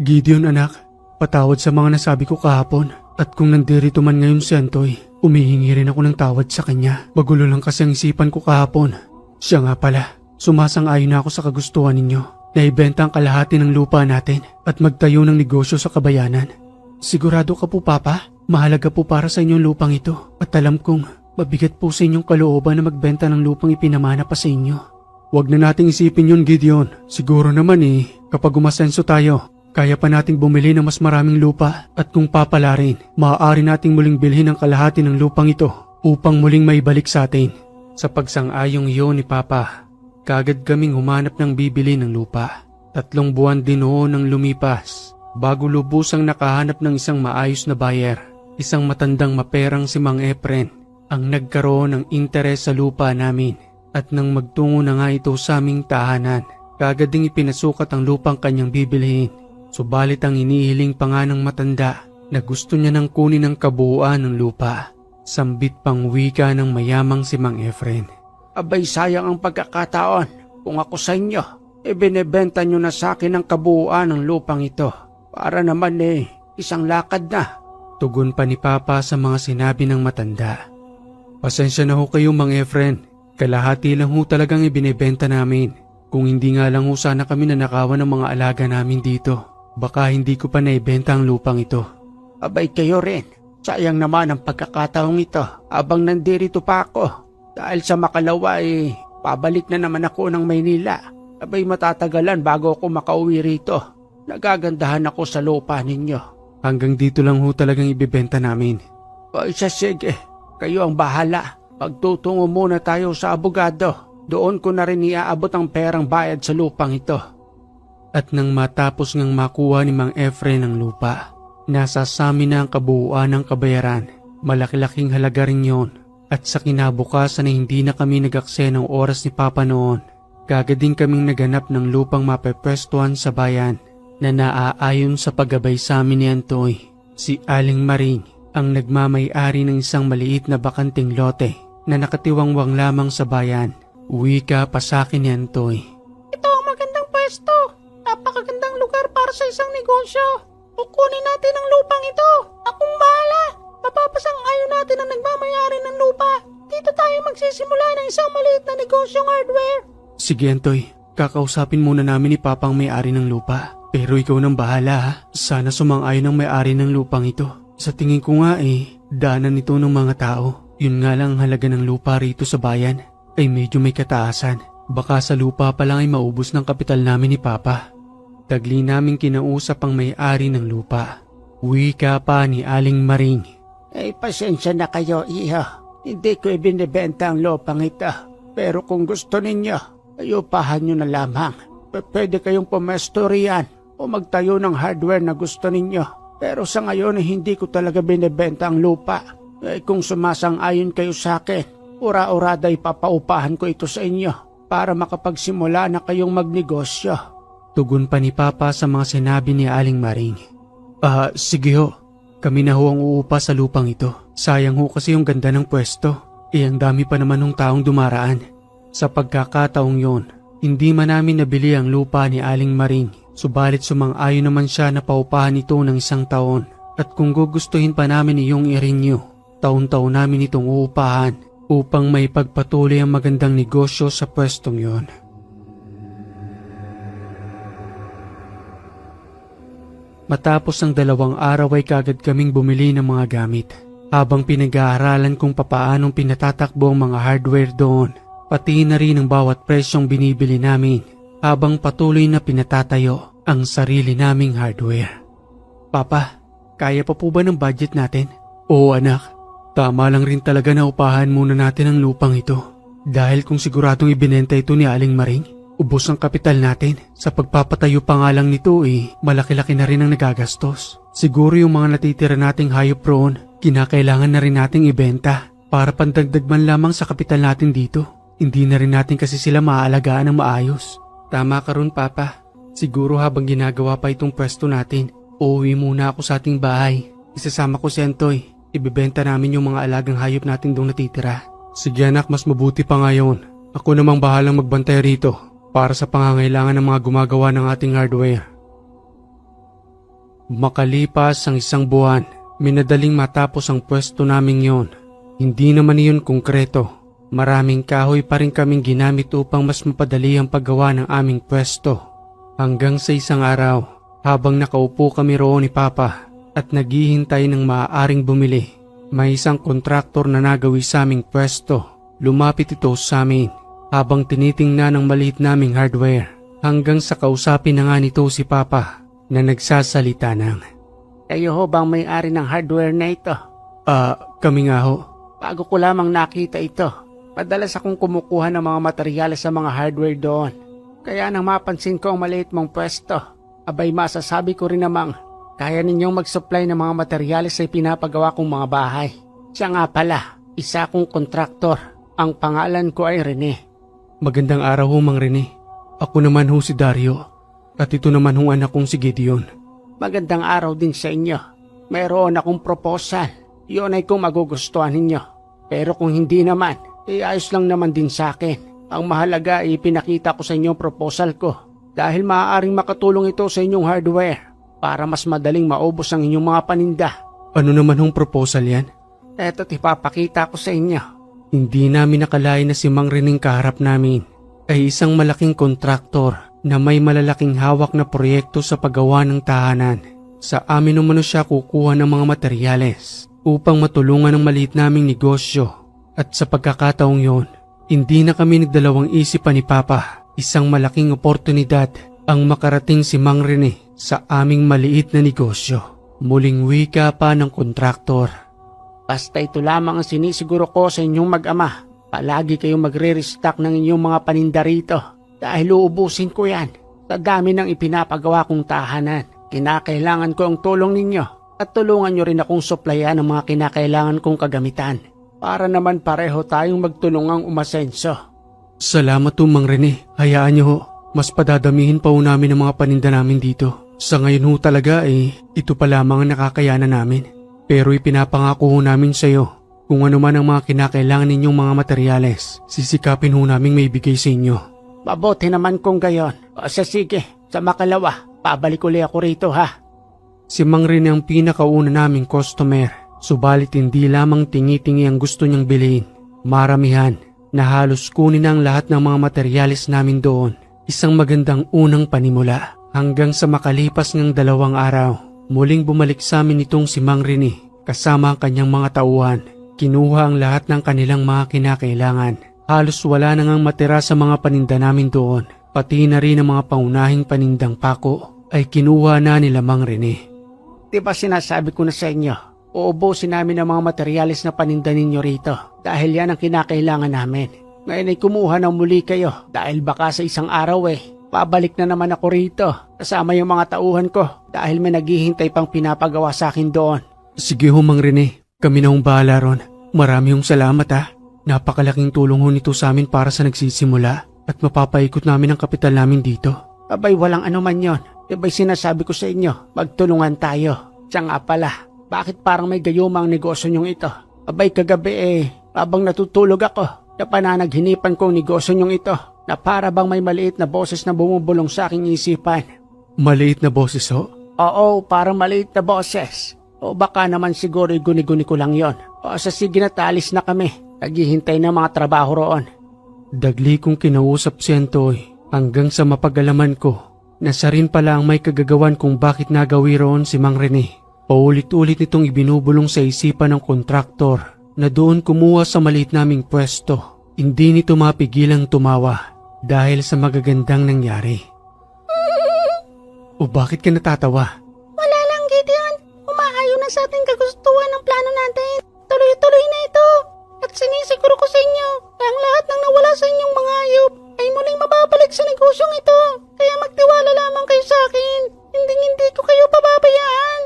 Gideon anak, patawad sa mga nasabi ko kahapon. At kung nandirito man ngayon si Antoy, umihingi rin ako ng tawad sa kanya. Magulo lang kasi ang isipan ko kahapon. Siya nga pala, sumasang-ayon na ako sa kagustuhan ninyo na ibenta ang kalahati ng lupa natin at magtayo ng negosyo sa kabayanan. Sigurado ka po, Papa? Mahalaga po para sa inyong lupang ito at alam kong mabigat po sa inyong kalooban na magbenta ng lupang ipinamana pa sa inyo. Huwag na nating isipin yun, Gideon. Siguro naman kapag umasenso tayo, kaya pa nating bumili ng mas maraming lupa at kung papalarin, maaari nating muling bilhin ang kalahati ng lupang ito upang muling maibalik sa atin. Sa pagsang-ayong iyon ni Papa, kagad kaming humanap ng bibili ng lupa. 3 buwan din noon ang lumipas bago lubusang nakahanap ng isang maayos na buyer. Isang matandang maperang si Mang Efren ang nagkaroon ng interes sa lupa namin at nang magtungo na nga ito sa aming tahanan, kagad ding ipinasukat ang lupang kanyang bibilihin. Subalit ang inihiling pa nga ng matanda na gusto niya nang kunin ang kabuuan ng lupa. Sambit pang wika ng mayamang si Mang Efren. Abay, sayang ang pagkakataon. Kung ako sa inyo, ibinebenta nyo na sa akin ang kabuuan ng lupang ito. Para naman isang lakad na. Tugon pa ni Papa sa mga sinabi ng matanda. Pasensya na ho kayo, Mang Efren. Kalahati lang ho talagang ibinebenta namin. Kung hindi nga lang ho sana kami nanakawan ng mga alaga namin dito, baka hindi ko pa naibenta ang lupang ito. Abay, kayo rin. Sayang naman ang pagkakataong ito habang nandirito pa ako. Dahil sa makalawa pabalik na naman ako ng Maynila. Abay, matatagalan bago ako makauwi rito. Nagagandahan ako sa lupa ninyo. Hanggang dito lang ho talagang ibibenta namin. O sige, kayo ang bahala. Pagtutungo muna tayo sa abogado. Doon ko na rin iaabot ang perang bayad sa lupang ito. At nang matapos ngang makuha ni Mang Efren ang lupa, nasa samin na ang kabuuan ng kabayaran. Malaki-laking halaga rin yon. At sa kinabukasan na hindi na kami nag-akse ng oras ni Papa noon, kagad din kaming naganap ng lupang mapepwestuhan sa bayan na naaayon sa paggabay sa amin ni Antoy. Si Aling Maring ang nagmamay-ari ng isang maliit na bakanting lote na nakatiwangwang lamang sa bayan. Wika pa sa akin ni Antoy. Ito ang magandang pwesto. Napakagandang lugar para sa isang negosyo. Kukunin natin ang lupang ito. Akong bahala. Mapapasang-ayon natin ang nagmamayari ng lupa. Dito tayo magsisimula ng isang maliit na negosyong hardware. Sige, Antoy. Kakausapin muna namin ni Papa ang may-ari ng lupa. Pero ikaw nang bahala ha. Sana sumang-ayon ang may-ari ng lupang ito. Sa tingin ko nga daanan ito ng mga tao. Yun nga lang ang halaga ng lupa rito sa bayan ay medyo may kataasan. Baka sa lupa pa lang ay maubos ng kapital namin ni Papa. Tagli naming kinausap ang may-ari ng lupa. Wika pa ni Aling Maring. Pasensya na kayo, iho. Hindi ko ibinibenta ang lupang ito. Pero kung gusto ninyo, ayupahan nyo na lamang. Pwede kayong pumesto riyan o magtayo ng hardware na gusto ninyo. Pero sa ngayon hindi ko talaga binibenta ang lupa. Kung sumasang-ayon kayo sa akin, ura-urada ipapaupahan ko ito sa inyo para makapagsimula na kayong magnegosyo. Tugon pa ni Papa sa mga sinabi ni Aling Maring. Sige ho. Kami na ho ang uupa sa lupang ito. Sayang ho kasi yung ganda ng pwesto. Ang dami pa naman ng taong dumaraan. Sa pagkakataong yon, hindi man namin nabili ang lupa ni Aling Maring. Subalit sumang-ayon naman siya na paupahan ito ng 1 taon. At kung gugustuhin pa namin iyong i-renew, taon-taon namin itong uupahan upang may pagpatuloy ang magandang negosyo sa pwestong yon. Matapos ang 2 araw ay kagad kaming bumili ng mga gamit. Habang pinag-aaralan kung papaanong pinatatakbo ang mga hardware doon, pati na rin ang bawat presyong binibili namin habang patuloy na pinatatayo ang sarili naming hardware. Papa, kaya pa po ba ng budget natin? Oo anak, tama lang rin talaga na upahan muna natin ang lupang ito. Dahil kung siguradong ibinenta ito ni Aling Maring, ubos ang kapital natin. Sa pagpapatayo pa nga lang nito malaki-laki na rin ang nagagastos. Siguro yung mga natitira nating hayop roon, kinakailangan na rin nating ibenta para pandagdag man lamang sa kapital natin dito. Hindi na rin natin kasi sila maaalagaan ng maayos. Tama ka ron, Papa. Siguro habang ginagawa pa itong pwesto natin, uuwi muna ako sa ating bahay. Isasama ko si Antoy. Ibebenta namin yung mga alagang hayop natin doon natitira. Sige anak, mas mabuti pa ngayon. Ako namang bahalang magbantay rito para sa pangangailangan ng mga gumagawa ng ating hardware. Makalipas ang 1 buwan, minadaling matapos ang pwesto naming yon. Hindi naman iyon konkreto. Maraming kahoy pa rin kaming ginamit upang mas mapadali ang paggawa ng aming pwesto. Hanggang sa isang araw, habang nakaupo kami roon ni Papa at naghihintay ng maaaring bumili, may isang kontraktor na nagawi sa aming pwesto. Lumapit ito sa amin habang tinitingnan ng maliit naming hardware hanggang sa kausapin na nga nito si Papa na nagsasalita ng, Kayo ho bang may-ari ng hardware na ito? Kami nga ho. Bago ko lamang nakita ito. Madalas akong kumukuha ng mga materyales sa mga hardware doon. Kaya nang mapansin ko ang maliit mong pwesto, abay masasabi ko rin namang kaya ninyong mag-supply ng mga materyales sa pinapagawa kong mga bahay. Siya nga pala, isa akong kontraktor. Ang pangalan ko ay Rene. Magandang araw ho, Mang Rene. Ako naman ho si Dario. At ito naman ho anak kong si Gideon. Magandang araw din sa inyo. Mayroon akong proposal. Yun ay kung magugustuhan ninyo. Pero kung hindi naman, ayos lang naman din sa akin. Ang mahalaga ay ipinakita ko sa inyo ang proposal ko. Dahil maaaring makatulong ito sa inyong hardware para mas madaling maubos ang inyong mga paninda. Ano naman hong proposal yan? Eto't ipapakita ko sa inyo. Hindi namin nakalain na si Mang Reneng kaharap namin ay isang malaking kontraktor na may malalaking hawak na proyekto sa paggawa ng tahanan. Sa amin naman siya kukuha ng mga materyales upang matulungan ang maliit naming negosyo. At sa pagkakataong yon, hindi na kami nagdalawang isipan ni Papa. Isang malaking oportunidad ang makarating si Mang Rene sa aming maliit na negosyo. Muling wika pa ng kontraktor. Basta ito lamang ang sinisiguro ko sa inyong mag-ama. Palagi kayong magre-restock ng inyong mga paninda rito dahil uubusin ko yan. Sa dami ng ipinapagawa kong tahanan, kinakailangan ko ang tulong ninyo at tulungan nyo rin akong supplyan ng mga kinakailangan kong kagamitan para naman pareho tayong magtulungang umasenso. Salamat ho, Mang Rene. Hayaan niyo ho. Mas padadamihin pa ho namin ang mga paninda namin dito. Sa ngayon ho talaga ito pa lamang ang nakakayanan namin. Pero ipinapangako ho namin sa iyo kung ano man ang mga kinakailangan ninyong mga materyales, sisikapin ho namin may bigay sa inyo. Mabuti naman kung gayon. O sige, sa makalawa, pabalik uli ako rito ha. Si Mang Rene ang pinakauna naming customer, subalit hindi lamang tingi-tingi ang gusto niyang bilhin. Maramihan na halos kunin ang lahat ng mga materyales namin doon. Isang magandang unang panimula hanggang sa makalipas ng 2 araw. Muling bumalik sa amin itong si Mang Rene kasama ang kanyang mga tauhan. Kinuha ang lahat ng kanilang mga kinakailangan. Halos wala nang matira sa mga paninda namin doon. Pati na rin ang mga paunahing panindang pako ay kinuha na nila Mang Rene. Diba sinasabi ko na sa inyo, uubusin namin ang mga materyales na paninda ninyo rito dahil yan ang kinakailangan namin. Ngayon ay kumuha ng muli kayo dahil baka sa isang araw pabalik na naman ako rito kasama yung mga tauhan ko dahil may naghihintay pang pinapagawa sa akin doon. Sige ho, Mang Rene. Kami na hong bahala ron. Marami hong salamat ha. Napakalaking tulong ho nito sa amin para sa nagsisimula at mapapaikot namin ang kapital namin dito. Abay, walang anuman yon. Abay, sinasabi ko sa inyo, magtulungan tayo. Siya nga pala, bakit parang may gayuma ang negosyo nyong ito? Abay, kagabi habang natutulog ako, napananaghinipan ko ang negosyo nyong ito na para bang may maliit na boses na bumubulong sa aking isipan. Maliit na boses ho? Oo, parang maliit na boses. O baka naman siguro guni-guni ko lang yon. O sige na, talis na kami. Naghihintay na mga trabaho roon. Dagli kong kinausap si Antoy hanggang sa mapagalaman ko na siya rin pala ang may kagagawan kung bakit nagawi roon si Mang Rene. Paulit-ulit nitong ibinubulong sa isipan ng kontraktor na doon kumuha sa maliit naming pwesto. Hindi nito mapigilang tumawa dahil sa magagandang nangyari. O bakit ka natatawa? Wala lang, Gideon. Umaayon na sa ating kagustuhan ng plano natin. Tuloy-tuloy na ito. At sinisiguro ko sa inyo na ang lahat ng nawala sa inyong mga hayop ay muling mababalik sa negosyong ito. Kaya magtiwala lamang kayo sa akin. Hindi ko kayo pababayaan.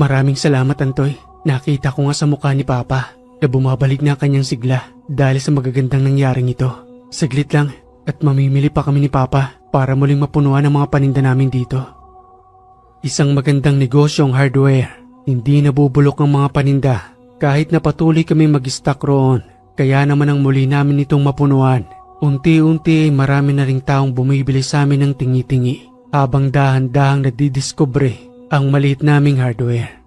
Maraming salamat, Antoy. Nakita ko nga sa mukha ni Papa na bumabalik na ang kanyang sigla dahil sa magagandang nangyaring ito. Saglit lang at mamimili pa kami ni Papa para muling mapunuan ang mga paninda namin dito. Isang magandang negosyo ang hardware. Hindi nabubulok ang mga paninda kahit na patuloy kami mag-stock roon. Kaya naman ang muli namin itong mapunuan. Unti-unti ay marami na ring taong bumibili sa amin ng tingi-tingi habang dahan-dahang nadidiskubre ang maliit naming hardware.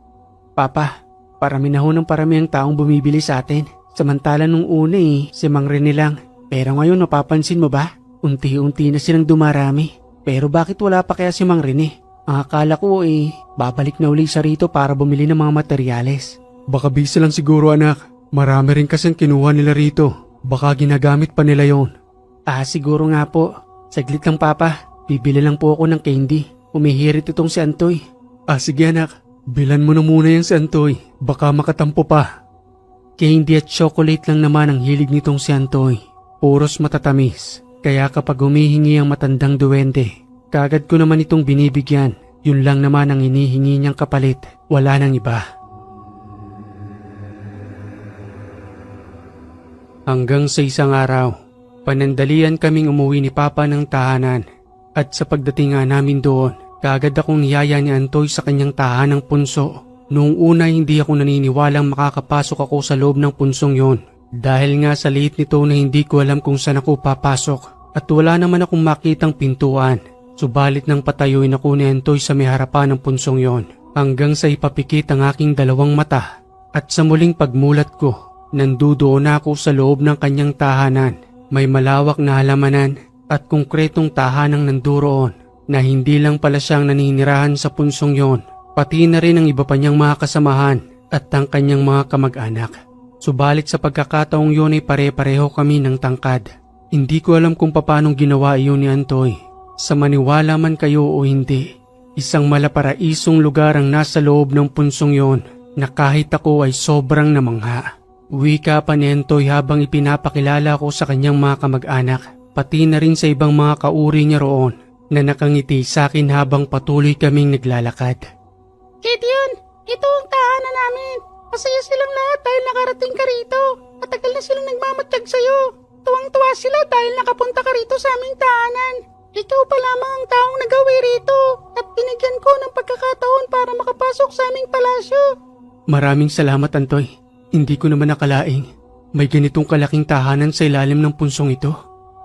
Papa, parami na ho ng parami ang taong bumibili sa atin. Samantala nung una si Mang Rene lang. Pero ngayon mapapansin mo ba? Unti-unti na silang dumarami. Pero bakit wala pa kaya si Mang Rene? Ang akala ko babalik na uli siya rito para bumili ng mga materyales. Baka busy lang siguro anak. Marami rin kasing kinuha nila rito. Baka ginagamit pa nila yon. Siguro nga po. Saglit lang papa. Bibili lang po ako ng candy. Umihirit itong si Antoy. Sige anak. Bilan mo na muna yung si Antoy. Baka makatampo pa. Candy at chocolate lang naman ang hilig nitong si Antoy. Puros matatamis. Kaya kapag humihingi ang matandang duwende, kagad ko naman itong binibigyan. Yun lang naman ang hinihingi niyang kapalit. Wala nang iba. Hanggang sa isang araw, panandalian kaming umuwi ni Papa ng tahanan. At sa pagdating nga namin doon, kagad akong niyaya ni Antoy sa kanyang tahanang punso. Noong una hindi ako naniniwalang makakapasok ako sa loob ng punsong yon. Dahil nga sa liit nito na hindi ko alam kung saan ako papasok at wala naman akong makitang pintuan. Subalit nang patayuin ako ni Antoy sa may harapan ng punsong yon hanggang sa ipapikit ang aking dalawang mata at sa muling pagmulat ko, nandudoon ako sa loob ng kanyang tahanan. May malawak na halamanan at konkretong tahanang nanduroon na hindi lang pala siyang naninirahan sa punsong yon. Pati na rin ang iba pa niyang mga kasamahan at ang kanyang mga kamag-anak. Subalit sa pagkakataong yun ay pare-pareho kami ng tangkad. Hindi ko alam kung paanong ginawa iyon ni Antoy. Sa maniwala man kayo o hindi, isang malaparaisong lugar ang nasa loob ng punsong yon na kahit ako ay sobrang namangha. Wika pa ni Antoy habang ipinapakilala ko sa kanyang mga kamag-anak, pati na rin sa ibang mga kauri niya roon na nakangiti sa akin habang patuloy kaming naglalakad. Gideon, ito ang tahanan namin. Masaya silang lahat dahil nakarating ka rito. Matagal na silang nagmamatsyag sa'yo. Tuwang-tuwa sila dahil nakapunta ka rito sa aming tahanan. Ikaw pa lamang ang taong nagawi rito at binigyan ko ng pagkakataon para makapasok sa aming palasyo. Maraming salamat, Antoy. Hindi ko naman nakalaing may ganitong kalaking tahanan sa ilalim ng punsong ito.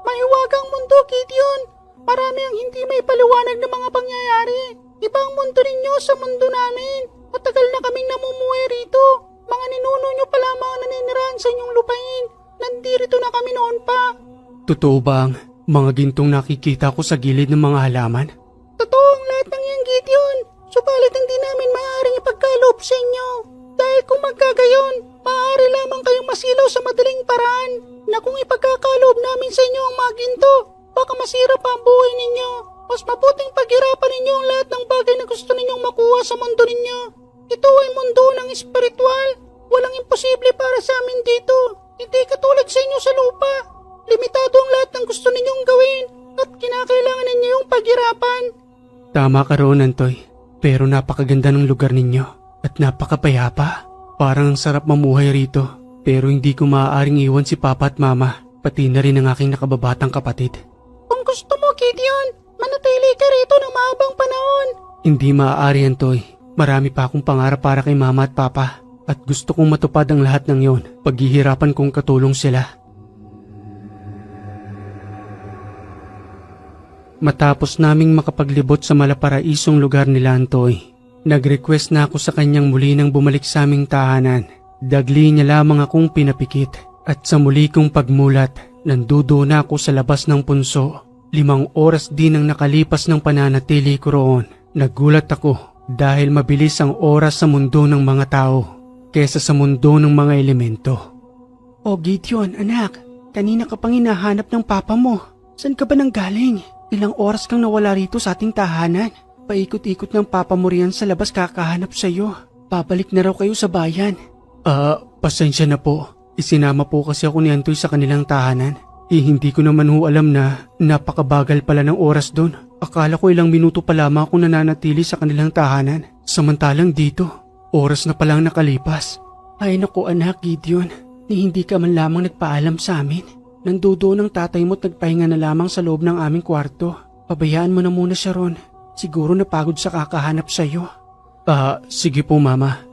Mahiwagang mundo, Gideon. Marami ang hindi may paliwanag ng mga pangyayari. Ibang mundo ninyo sa mundo namin. Matagal na kaming namumuhay rito. Mga ninuno nyo pa lamang ang naninirahan sa inyong lupain. Nandirito na kami noon pa. Totoo ba ang mga gintong nakikita ko sa gilid ng mga halaman? Totoo ang lahat ng yan, Gideon. Subalit hindi namin maaaring ipagkaloob sa inyo. Dahil kung magkagayon, maaari lamang kayong masilaw sa madaling paraan na kung ipagkakaloob namin sa inyo ang mga ginto, baka masira pa ang buhay ninyo. Mas mabuting paghirapan ninyo ang lahat ng bagay na gusto ninyong makuha sa mundo ninyo. Ito ay mundo ng espiritual. Walang imposible para sa amin dito. Hindi katulad sa inyo sa lupa. Limitado ang lahat ng gusto ninyong gawin at kinakailangan ninyo yung paghirapan. Tama ka roon, Antoy. Pero napakaganda ng lugar ninyo at napakapayapa. Parang ang sarap mamuhay rito. Pero hindi ko maaaring iwan si Papa at Mama, pati na rin ang aking nakababatang kapatid. Kung gusto mo, Gideon, manatili ka rito ng mahabang panahon. Hindi maaari, Antoy. Marami pa akong pangarap para kay Mama at Papa at gusto kong matupad ang lahat ng yon. Paghihirapan kong katulong sila. Matapos naming makapaglibot sa malaparaisong lugar nila, Antoy, nag-request na ako sa kanyang muli nang bumalik sa aming tahanan. Dagli niya lamang akong pinapikit at sa muli kong pagmulat, nandudo na ako sa labas ng punso. 5 oras din ang nakalipas ng pananatili ko roon. Nagulat ako dahil mabilis ang oras sa mundo ng mga tao kesa sa mundo ng mga elemento. Oh Gideon, anak, kanina ka pang hinahanap ng papa mo. Saan ka ba nanggaling? Ilang oras kang nawala rito sa ating tahanan. Paikot-ikot ng papa mo riyan sa labas kakahanap sa iyo. Babalik na raw kayo sa bayan. Pasensya na po. Isinama po kasi ako ni Antoy sa kanilang tahanan. Hindi ko naman alam na napakabagal pala ng oras doon. Akala ko ilang minuto pa lamang akong nananatili sa kanilang tahanan. Samantalang dito, oras na palang nakalipas. Ay naku anak, Gideon, hindi ka man lamang nagpaalam sa amin. Nandudo ng tatay mo't nagpahinga na lamang sa loob ng aming kwarto. Pabayaan mo na muna siya ron. Siguro napagod sa kakahanap sa iyo. Sige po mama.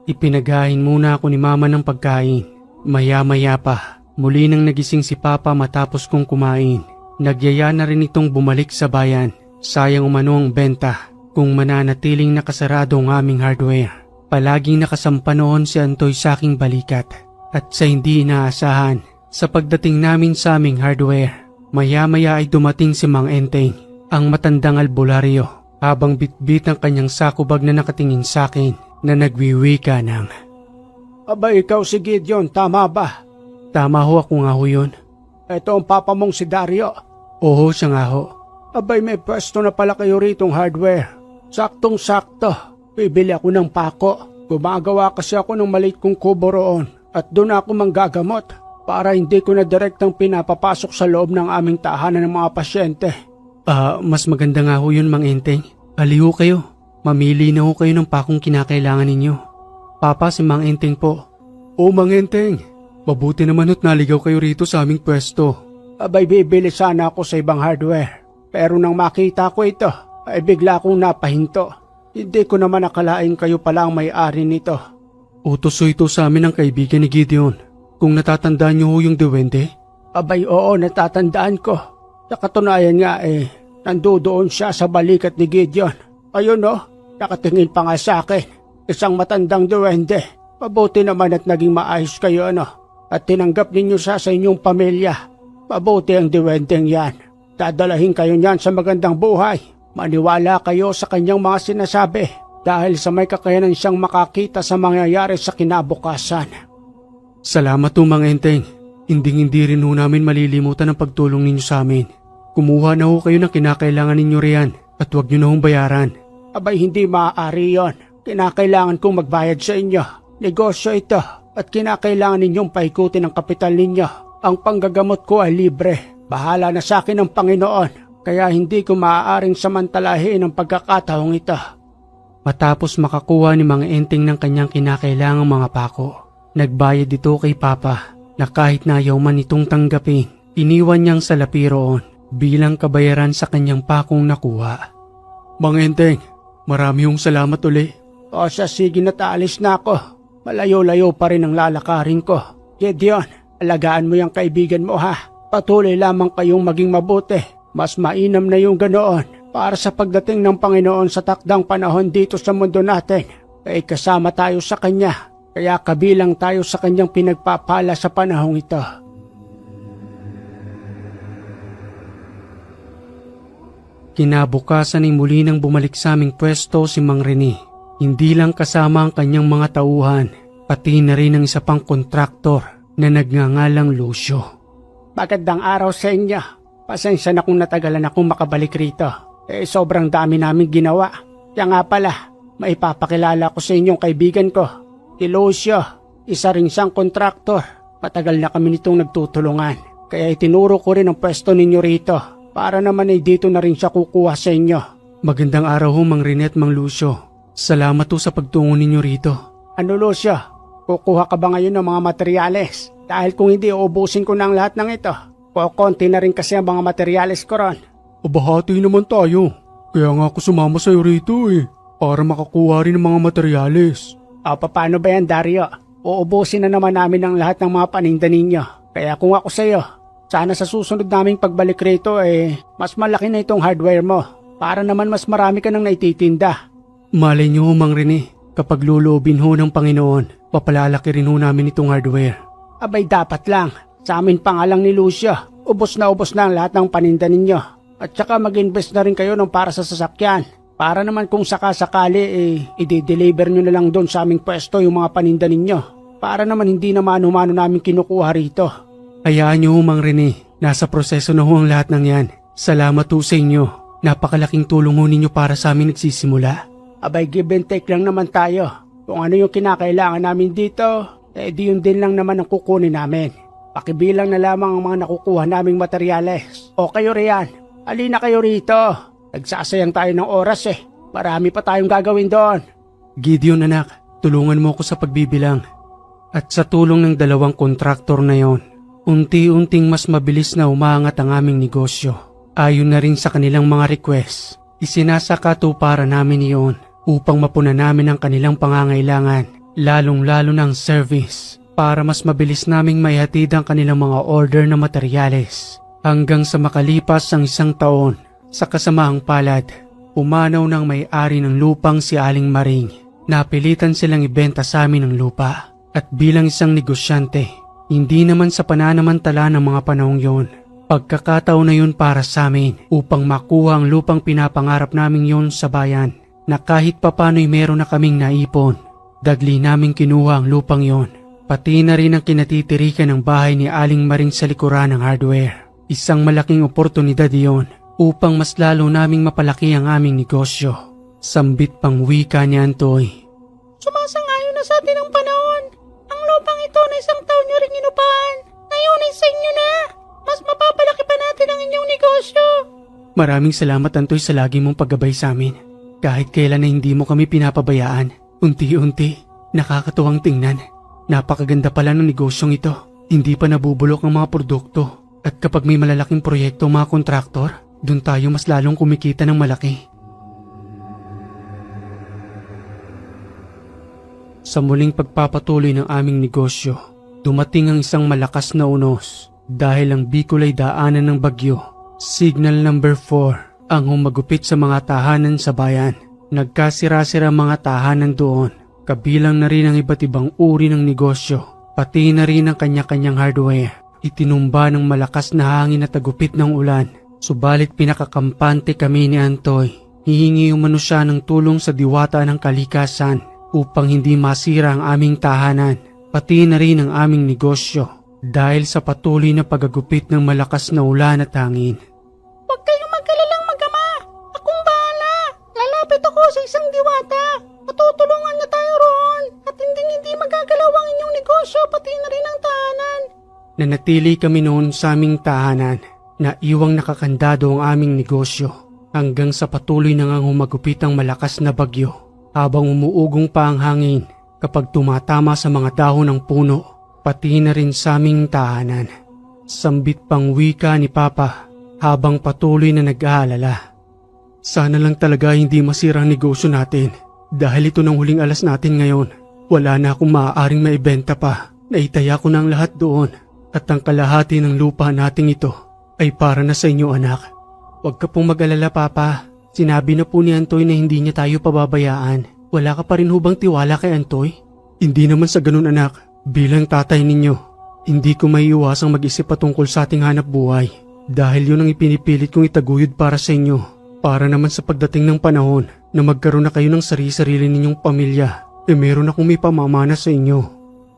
Ipinagahin muna ako ni mama ng pagkain. Maya-maya pa, muli nang nagising si Papa matapos kong kumain. Nagyaya na rin itong bumalik sa bayan. Sayang umano ang benta kung mananatiling nakasarado ang aming hardware. Palaging nakasampa noon si Antoy sa aking balikat. At sa hindi inaasahan, sa pagdating namin sa aming hardware, maya-maya ay dumating si Mang Enteng, ang matandang albularyo, habang bitbit ang kanyang sakubag na nakatingin sa akin na nagwiwika ng, Aba, ikaw si Gideon, tama ba? "Tama ho, ako nga ho yun." Ito ang papa mong si Dario. "Oo, siya nga ho." Abay, may pwesto na pala kayo ritong hardware. Saktong-sakto. Bibili ako ng pako. Gumagawa kasi ako ng maliit kong kubo roon at doon ako manggagamot para hindi ko na direktang pinapapasok sa loob ng aming tahanan ng mga pasyente. Mas maganda nga ho yun, Mang Enteng. Aliho kayo. Mamili na ho kayo ng pakong kinakailangan ninyo. Papa, si Mang Enteng po. "O, Mang Enteng, mabuti naman ho't naligaw kayo rito sa aming pwesto." Abay, bibili sana ako sa ibang hardware. Pero nang makita ko ito, ay bigla akong napahinto. Hindi ko naman akalain kayo pala ang may-ari nito. Utos ho ito sa amin ng kaibigan ni Gideon. Kung natatandaan niyo ho yung duwende? Abay, oo, natatandaan ko. Sa katunayan nga nandoon siya sa balikat ni Gideon. Ayun nakatingin pa nga sa akin. Isang matandang duwende. Mabuti naman at naging maayos kayo at tinanggap ninyo siya sa inyong pamilya. Mabuti ang duwendeng yan. Dadalahin kayo niyan sa magandang buhay. Maniwala kayo sa kanyang mga sinasabi dahil sa may kakayanan siyang makakita sa mangyayari sa kinabukasan. Salamat ho, Mang Enteng. Hindi rin ho namin malilimutan ang pagtulong ninyo sa amin. Kumuha na ho kayo ng kinakailangan ninyo riyan at huwag nyo na hong bayaran. Abay, hindi maaari yon. Kinakailangan kong magbayad sa inyo. Negosyo ito at kinakailangan ninyong paikutin ang kapital ninyo. Ang panggagamot ko ay libre. Bahala na sa akin ng Panginoon, kaya hindi ko maaaring samantalahin ang pagkakataong ito. Matapos makakuha ni Mang Enteng ng kanyang kinakailangang mga pako, nagbayad ito kay Papa na kahit na ayaw man itong tanggapin, iniwan niyang salapi roon bilang kabayaran sa kanyang pakong nakuha. "Mang Enteng, marami hong salamat uli." O siya, sige na, taalis na ako. Malayo-layo pa rin ang lalakarin ko. Gideon, alagaan mo yung kaibigan mo ha. Patuloy lamang kayong maging mabuti. Mas mainam na yung ganoon para sa pagdating ng Panginoon sa takdang panahon dito sa mundo natin. Ay kasama tayo sa Kanya, kaya kabilang tayo sa Kanyang pinagpapala sa panahong ito. Kinabukasan ay muli nang bumalik sa aming pwesto si Mang Rene. Hindi lang kasama ang kanyang mga tauhan, pati na rin ang isa pang kontraktor na nagngangalang Lucio. Magandang araw sa inyo. Pasensya na kung natagalan akong makabalik rito. Sobrang dami namin ginawa. Kaya nga pala, maipapakilala ko sa inyong kaibigan ko. Si Lucio, isa rin siyang kontraktor. Matagal na kami nitong nagtutulungan. Kaya itinuro ko rin ang pwesto ninyo rito. Para naman ay dito na rin siya kukuha sa inyo. Magandang araw ho, Mang Rene at Mang Lucio. Salamat ho sa pagtungo ninyo rito. Ano, Lucio? Kukuha ka ba ngayon ng mga materyales? Dahil kung hindi, uubusin ko na ang lahat ng ito. Kukunti na rin kasi ang mga materyales ko ron. Bahati naman tayo. Kaya nga ako sumama sa'yo rito para makakuha rin ng mga materyales. Paano ba yan, Dario? Uubusin na naman namin ang lahat ng mga paninda ninyo. Kaya kung ako sa'yo, sana sa susunod naming pagbalik rito mas malaki na itong hardware mo. Para naman mas marami ka nang naititinda. Malay niyo ho, Mang Rene, kapag lulubin ho ng Panginoon, papalalaki rin ho namin itong hardware. Abay, dapat lang. Sa amin pa nga lang ni Lucio, ubos na ang lahat ng paninda ninyo. At saka mag-invest na rin kayo ng para sa sasakyan. Para naman kung sakasakali, i-deliver nyo na lang doon sa aming pwesto yung mga paninda ninyo. Para naman hindi na mano-mano namin kinukuha rito. Hayaan niyo ho, Mang Rene. Nasa proseso na ho ang lahat ng yan. Salamat ho sa inyo. Napakalaking tulong ho ninyo para sa amin nagsisimula. Abay, give and take lang naman tayo. Kung ano yung kinakailangan namin dito, di yun din lang naman ang kukunin namin. Pakibilang na lamang ang mga nakukuha naming materyales. O kayo riyan, alina kayo rito. Nagsasayang tayo ng oras Marami pa tayong gagawin doon. Gideon anak, tulungan mo ako sa pagbibilang. At sa tulong ng dalawang kontraktor na yon, unti-unting mas mabilis na umaangat ang aming negosyo. Ayon na rin sa kanilang mga request, isinasakatuparan namin iyon upang mapunan namin ang kanilang pangangailangan, lalong-lalo ng service, para mas mabilis naming maihatid ang kanilang mga order na materyales. Hanggang sa makalipas ang 1 taon, sa kasamaang palad, pumanaw ng may-ari ng lupang si Aling Maring. Napilitan silang ibenta sa amin ang lupa. At bilang isang negosyante, hindi naman sa pananamantala ng mga panahong yon, pagkakataon na yun para sa amin upang makuha ang lupang pinapangarap namin yon sa bayan na kahit papano'y meron na kaming naipon. Dagli naming kinuha ang lupang yon, pati na rin ang kinatitirikan ng bahay ni Aling Maring sa likuran ng hardware. Isang malaking oportunidad iyon upang mas lalo naming mapalaki ang aming negosyo. Sambit pang wika ni Antoy. Sumasang-ayon na sa atin ang panahon. Ang lupang ito na isang taon nyo ring inupahan. Ngayon ay sa inyo na. Mas mapapalaki pa natin ang inyong negosyo. Maraming salamat Antoy sa lagi mong paggabay sa amin. Kahit kailan na hindi mo kami pinapabayaan. Unti-unti, nakakatuwang tingnan. Napakaganda pala ng negosyong ito. Hindi pa nabubulok ang mga produkto. At kapag may malalaking proyekto ang mga kontraktor, dun tayo mas lalong kumikita ng malaki. Sa muling pagpapatuloy ng aming negosyo, dumating ang isang malakas na unos dahil ang Bicol ay daanan ng bagyo. Signal number 4 ang humagupit sa mga tahanan sa bayan. Nagkasira-sira mga tahanan doon, kabilang na rin ang iba't ibang uri ng negosyo, pati na rin ang kanya-kanyang hardware. Itinumba ng malakas na hangin at tagupit ng ulan, subalit pinakakampante kami ni Antoy. Hihingi umano siya ng tulong sa diwata ng kalikasan upang hindi masira ang aming tahanan, pati na rin ang aming negosyo dahil sa patuloy na pagagupit ng malakas na ulan at hangin. Huwag kayong mag-alalang mag-ama. Akong bahala. Lalapit ako sa isang diwata. Matutulungan na tayo roon at hindi magagalaw ang inyong negosyo pati na rin ang tahanan. Nanatili kami noon sa aming tahanan na iwang nakakandado ang aming negosyo hanggang sa patuloy na ngang humagupit ang malakas na bagyo habang umuugong pa ang hangin kapag tumatama sa mga dahon ng puno pati na rin sa aming tahanan. Sambit pang wika ni Papa habang patuloy na nag-aalala. Sana lang talaga hindi masira ang negosyo natin dahil ito ng huling alas natin ngayon. Wala na akong maaaring maibenta pa. Naitaya ko na ang lahat doon. At ang kalahati ng lupa nating ito ay para na sa inyo anak. Huwag ka pong mag-alala Papa. Sinabi na po ni Antoy na hindi niya tayo pababayaan. Wala ka pa rin hubang tiwala kay Antoy? Hindi naman sa ganun anak. Bilang tatay ninyo, hindi ko maiiwasang mag-isip patungkol sa ating hanap buhay. Dahil yun ang ipinipilit kong itaguyod para sa inyo. Para naman sa pagdating ng panahon na magkaroon na kayo ng sarili-sarili ninyong pamilya, meron akong may pamamana sa inyo.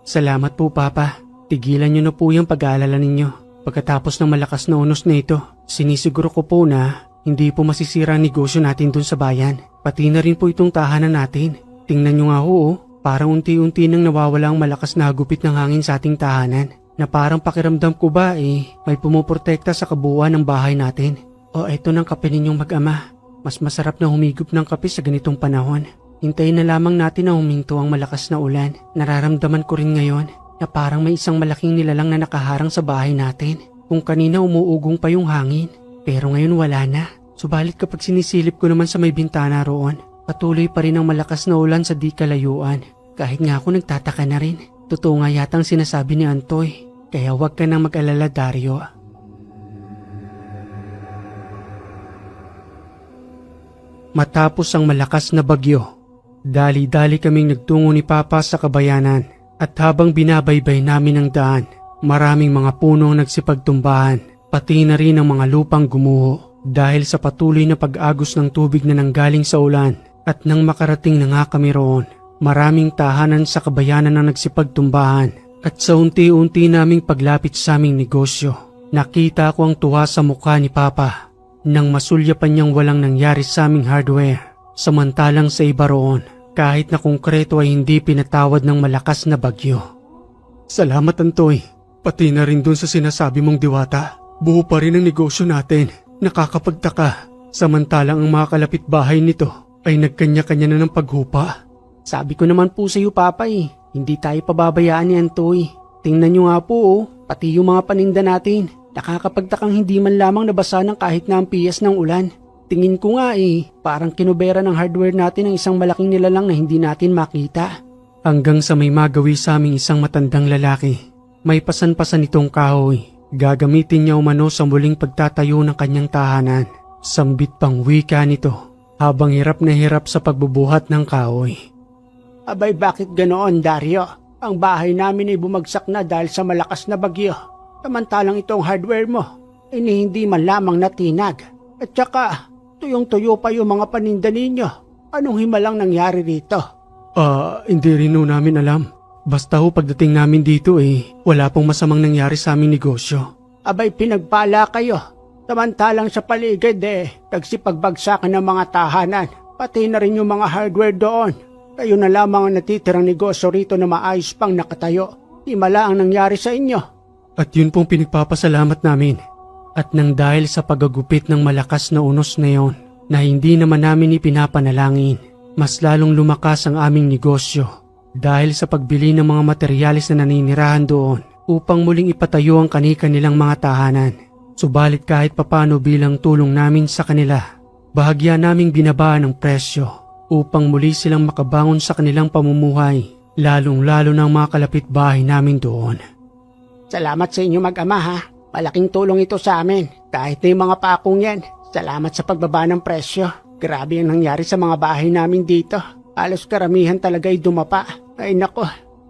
Salamat po Papa. Tigilan niyo na po yung pag-aalala ninyo. Pagkatapos ng malakas na unos na ito, sinisiguro ko po na hindi po masisira ang negosyo natin dun sa bayan. Pati na rin po itong tahanan natin. Tingnan niyo nga ho, parang unti-unti nang nawawala ang malakas na hagupit ng hangin sa ating tahanan. Na parang pakiramdam ko ba may pumuprotekta sa kabuuan ng bahay natin. O eto ng kape ninyong mag-ama. Mas masarap na humigop ng kape sa ganitong panahon. Hintayin na lamang natin na huminto ang malakas na ulan. Nararamdaman ko rin ngayon na parang may isang malaking nilalang na nakaharang sa bahay natin. Kung kanina umuugong pa yung hangin, pero ngayon wala na. Subalit kapag sinisilip ko naman sa may bintana roon, patuloy pa rin ang malakas na ulan sa di kalayuan. Kahit nga ako nagtataka na rin. Totoo nga yatang sinasabi ni Antoy, kaya huwag ka nang mag-alala Dario. Matapos ang malakas na bagyo, dali-dali kaming nagtungo ni Papa sa kabayanan. At habang binabaybay namin ang daan, maraming mga puno ang nagsipagtumbahan, pati na rin ang mga lupang gumuho dahil sa patuloy na pag-agos ng tubig na nanggaling sa ulan. At nang makarating na nga kami roon, maraming tahanan sa kabayanan ang nagsipagtumbahan. At sa unti-unti naming paglapit sa aming negosyo, nakita ko ang tuwa sa mukha ni Papa nang masulyapan niyang walang nangyari sa aming hardware. Samantalang sa iba roon, kahit na konkreto ay hindi pinatawad ng malakas na bagyo. Salamat Antoy, pati na rin dun sa sinasabi mong diwata. Buo pa rin ang negosyo natin, nakakapagtaka. Samantalang ang mga kalapit-bahay nito ay nagkanya-kanya na ng paghupa. Sabi ko naman po sa iyo Papa hindi tayo pababayaan ni Antoy. Tingnan nyo nga po pati yung mga paninda natin. Nakakapagtakang hindi man lamang nabasa ng kahit na ang piyas ng ulan. Tingin ko nga parang kinubera ng hardware natin ang isang malaking nilalang na hindi natin makita. Hanggang sa may magawi sa aming isang matandang lalaki. May pasan-pasan itong kahoy. Gagamitin niya umano sa muling pagtatayo ng kanyang tahanan. Sambit pang wika nito habang hirap na hirap sa pagbubuhat ng kahoy. Abay bakit ganoon Dario? Ang bahay namin ay bumagsak na dahil sa malakas na bagyo. Samantalang itong hardware mo, hindi man lamang natinag. At saka, tuyong-tuyo pa yung mga paninda ninyo. Anong himalang nangyari rito? Hindi rin ho namin alam. Basta ho pagdating namin dito wala pong masamang nangyari sa aming negosyo. Abay pinagpala kayo. Samantalang sa paligid nagsipagbagsakan ng mga tahanan. Pati na rin yung mga hardware doon. Kayo na lamang ang natitirang negosyo rito na maayos pang nakatayo. Himala ang nangyari sa inyo. At yun pong pinagpapasalamat namin. At nang dahil sa paggagupit ng malakas na unos na yon na hindi naman namin ipinapanalangin, mas lalong lumakas ang aming negosyo dahil sa pagbili ng mga materyales na naninirahan doon upang muling ipatayo ang kani-kanilang mga tahanan. Subalit kahit papano bilang tulong namin sa kanila, bahagya naming binabaan ang presyo upang muli silang makabangon sa kanilang pamumuhay, lalong-lalo ng mga kalapitbahay namin doon. Salamat sa inyo mag-ama ha. Malaking tulong ito sa amin. Kahit na yung mga pakong yan, salamat sa pagbaba ng presyo. Grabe ang nangyari sa mga bahay namin dito. Halos karamihan talaga ay dumapa. Ay nako,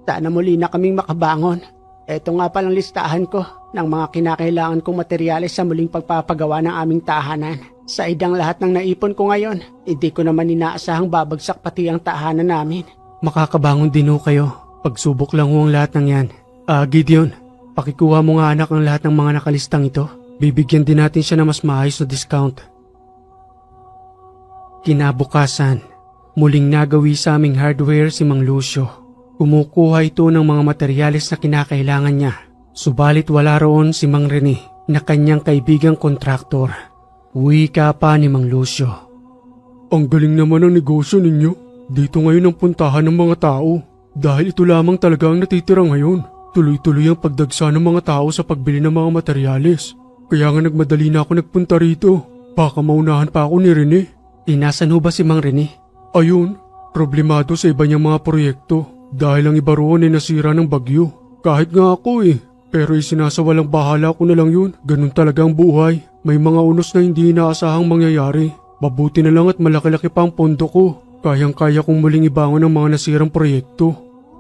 sana muli na kaming makabangon. Ito nga palang listahan ko ng mga kinakailangan kong materyales sa muling pagpapagawa ng aming tahanan. Sa idang lahat ng naipon ko ngayon, hindi ko naman inaasahang babagsak pati ang tahanan namin. Makakabangon din ho kayo. Pagsubok lang ho ang lahat ng yan. Gideon, pakikuha mo nga anak ang lahat ng mga nakalistang ito. Bibigyan din natin siya ng mas maayos na discount. Kinabukasan, muling nagawi sa aming hardware si Mang Lucio. Kumukuha ito ng mga materyales na kinakailangan niya. Subalit wala roon si Mang Rene na kanyang kaibigang kontraktor. Wika pa ni Mang Lucio. Ang galing naman ng negosyo ninyo. Dito ngayon ang puntahan ng mga tao. Dahil ito lamang talaga ang natitira ngayon. Tuloy-tuloy ang pagdagsa ng mga tao sa pagbili ng mga materyales. Kaya nga nagmadali na ako nagpunta rito. Baka maunahan pa ako ni Rene. Inasan ho ba si Mang Rene? Ayun, problemado sa iba niyang mga proyekto. Dahil ang iba roon ay nasira ng bagyo. Kahit nga ako pero isinasawalang bahala ko na lang yun. Ganun talaga ang buhay. May mga unos na hindi inaasahang mangyayari. Mabuti na lang at malaki-laki pa ang pondo ko. Kayang-kaya kong muling ibangon ang mga nasirang proyekto.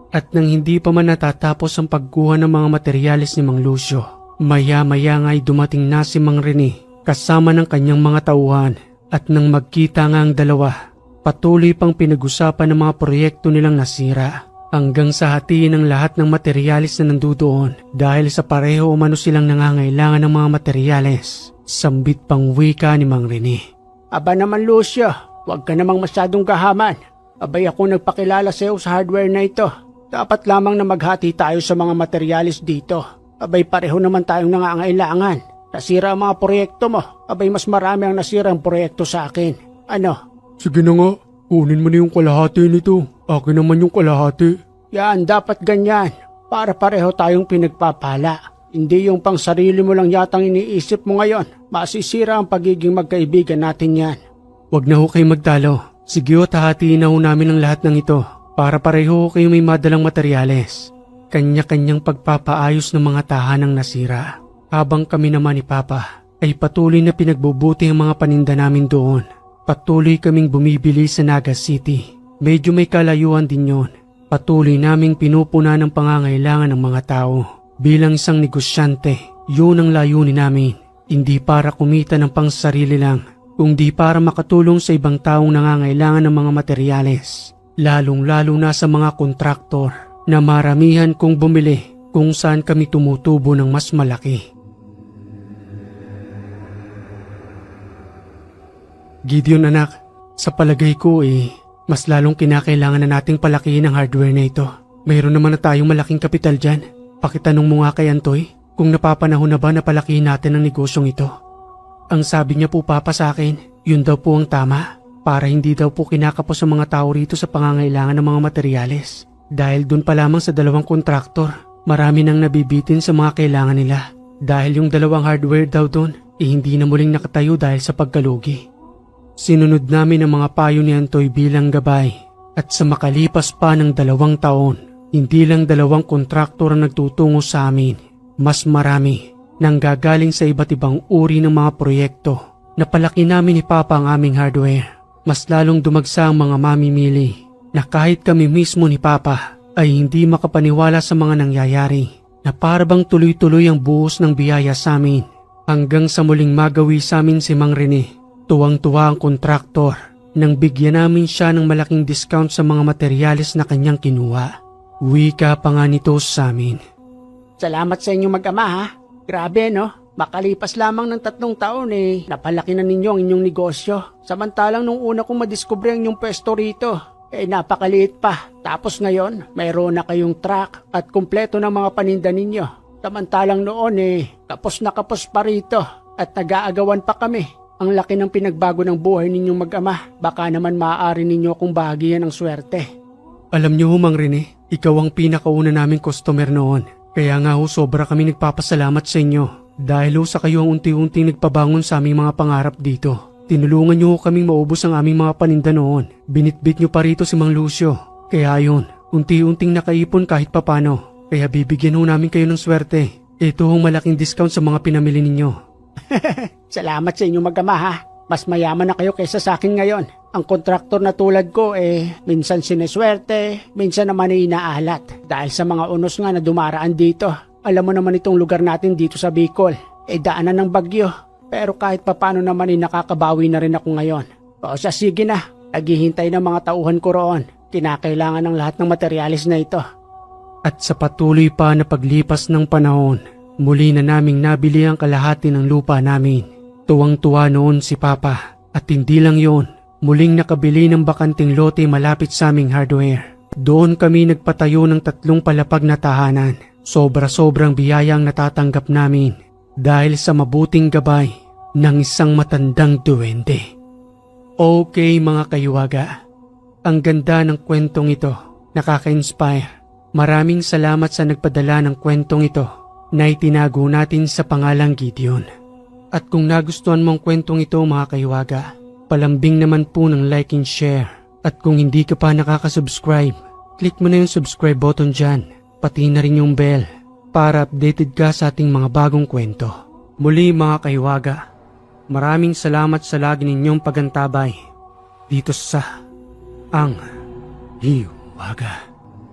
At nang hindi pa man natatapos ang pagkuha ng mga materyales ni Mang Lucio, maya-maya nga ay dumating na si Mang Rene kasama ng kanyang mga tauhan. At nang magkita nga ang dalawa, patuloy pang pinag-usapan ng mga proyekto nilang nasira. Hanggang sa hatiin ang lahat ng materyales na nandoon dahil sa pareho umano silang nangangailangan ng mga materyales. Sambit pang wika ni Mang Rene. Aba naman Lucio, huwag ka namang masyadong gahaman. Abay ako nagpakilala sa iyo sa hardware na ito. Dapat lamang na maghati tayo sa mga materyales dito. Abay pareho naman tayong nangangailangan. Nasira ang mga proyekto mo. Abay mas marami ang nasira ang proyekto sa akin. Ano? Sige na nga, kunin mo na yung kalahati nito. Akin naman yung kalahati. Yan, dapat ganyan. Para pareho tayong pinagpapala. Hindi yung pang sarili mo lang yatang iniisip mo ngayon. Masisira ang pagiging magkaibigan natin yan. Huwag na ho kayo magtalo. Sige ho, hahatiin na ho namin ang lahat ng ito. Para pareho kayo may madalang materyales. Kanya-kanyang pagpapaayos ng mga tahanang nasira. Habang kami naman ni Papa ay patuloy na pinagbubuti ang mga paninda namin doon. Patuloy kaming bumibili sa Naga City. Medyo may kalayuan din yon. Patuloy naming pinupuna ng pangangailangan ng mga tao. Bilang isang negosyante, yun ang layunin namin. Hindi para kumita ng pangsarili lang, kundi para makatulong sa ibang taong nangangailangan ng mga materyales. Lalong-lalo na sa mga kontraktor na maramihan kong bumili kung saan kami tumutubo ng mas malaki. Gideon anak, sa palagay ko mas lalong kinakailangan na nating palakihin ang hardware na ito. Mayroon naman na tayong malaking kapital dyan. Pakitanong mo nga kay Antoy kung napapanahon na ba na palakihin natin ang negosyong ito. Ang sabi niya po Papa sa akin, yun daw po ang tama. Para hindi daw po kinakapos ang mga tao rito sa pangangailangan ng mga materyales. Dahil dun pa lamang sa 2 kontraktor, marami nang nabibitin sa mga kailangan nila. Dahil yung 2 hardware daw dun, hindi na muling nakatayo dahil sa pagkalugi. Sinunod namin ang mga payo ni Antoy bilang gabay at sa makalipas pa ng 2 taon, hindi lang 2 kontraktor ang nagtutungo sa amin. Mas marami nang gagaling sa iba't ibang uri ng mga proyekto. Napalaki namin ni Papa ang aming hardware. Mas lalong dumagsa ang mga mamimili na kahit kami mismo ni Papa ay hindi makapaniwala sa mga nangyayari na parabang tuloy-tuloy ang buhos ng biyaya sa amin hanggang sa muling magawi sa amin si Mang Rene. Tuwang-tuwa ang kontraktor nang bigyan namin siya ng malaking discount sa mga materyales na kanyang kinuha. Wika pa nga nito sa amin. Salamat sa inyo mag-ama ha. Grabe no, makalipas lamang ng 3 taon napalaki na ninyo ang inyong negosyo. Samantalang nung una kong madiskubre ang inyong pwesto rito, napakaliit pa. Tapos ngayon, mayroon na kayong truck at kumpleto ng mga paninda ninyo. Samantalang noon kapos na kapos pa rito at nag-aagawan pa kami. Ang laki ng pinagbago ng buhay ninyong mag-ama. Baka naman maaari ninyo kung bahagian ng swerte. Alam niyo Mang Rene, ikaw ang pinakauna naming customer noon. Kaya nga sobra kami nagpapasalamat sa inyo. Dahil sa kayo ang unti-unting nagpabangon sa aming mga pangarap dito. Tinulungan niyo kaming maubos ang aming mga paninda noon. Binitbit niyo pa rito si Mang Lucio. Kaya ayun, unti-unting nakaipon kahit papano. Kaya bibigyan namin kayo ng swerte. Ito ang malaking discount sa mga pinamili ninyo. Salamat sa inyo mag-ama ha. Mas mayaman na kayo kaysa sa akin ngayon. Ang kontraktor na tulad ko minsan sineswerte, minsan naman inaalat. Dahil sa mga unos nga na dumaraan dito. Alam mo naman itong lugar natin dito sa Bicol. Daanan ng bagyo. Pero kahit papano naman nakakabawi na rin ako ngayon. O sige na, naghihintay ng mga tauhan ko roon. Kinakailangan ng lahat ng materyales na ito. At sa patuloy pa na paglipas ng panahon, muli na naming nabili ang kalahati ng lupa namin. Tuwang-tuwa noon si Papa. At hindi lang yon, muling nakabili ng bakanting lote malapit sa aming hardware. Doon kami nagpatayo ng 3 palapag na tahanan. Sobra-sobrang biyaya ang natatanggap namin dahil sa mabuting gabay ng isang matandang duwende. Okay mga kayuwaga, ang ganda ng kwentong ito, nakaka-inspire. Maraming salamat sa nagpadala ng kwentong ito na itinago natin sa pangalang Gideon. At kung nagustuhan mo ang kwentong ito mga kayuwaga, palambing naman po ng like and share. At kung hindi ka pa nakaka-subscribe, click mo na yung subscribe button dyan, pati na rin yung bell para updated ka sa ating mga bagong kwento. Muli mga kayuwaga, maraming salamat sa lagi ninyong pagantabay dito sa Ang Hiwaga.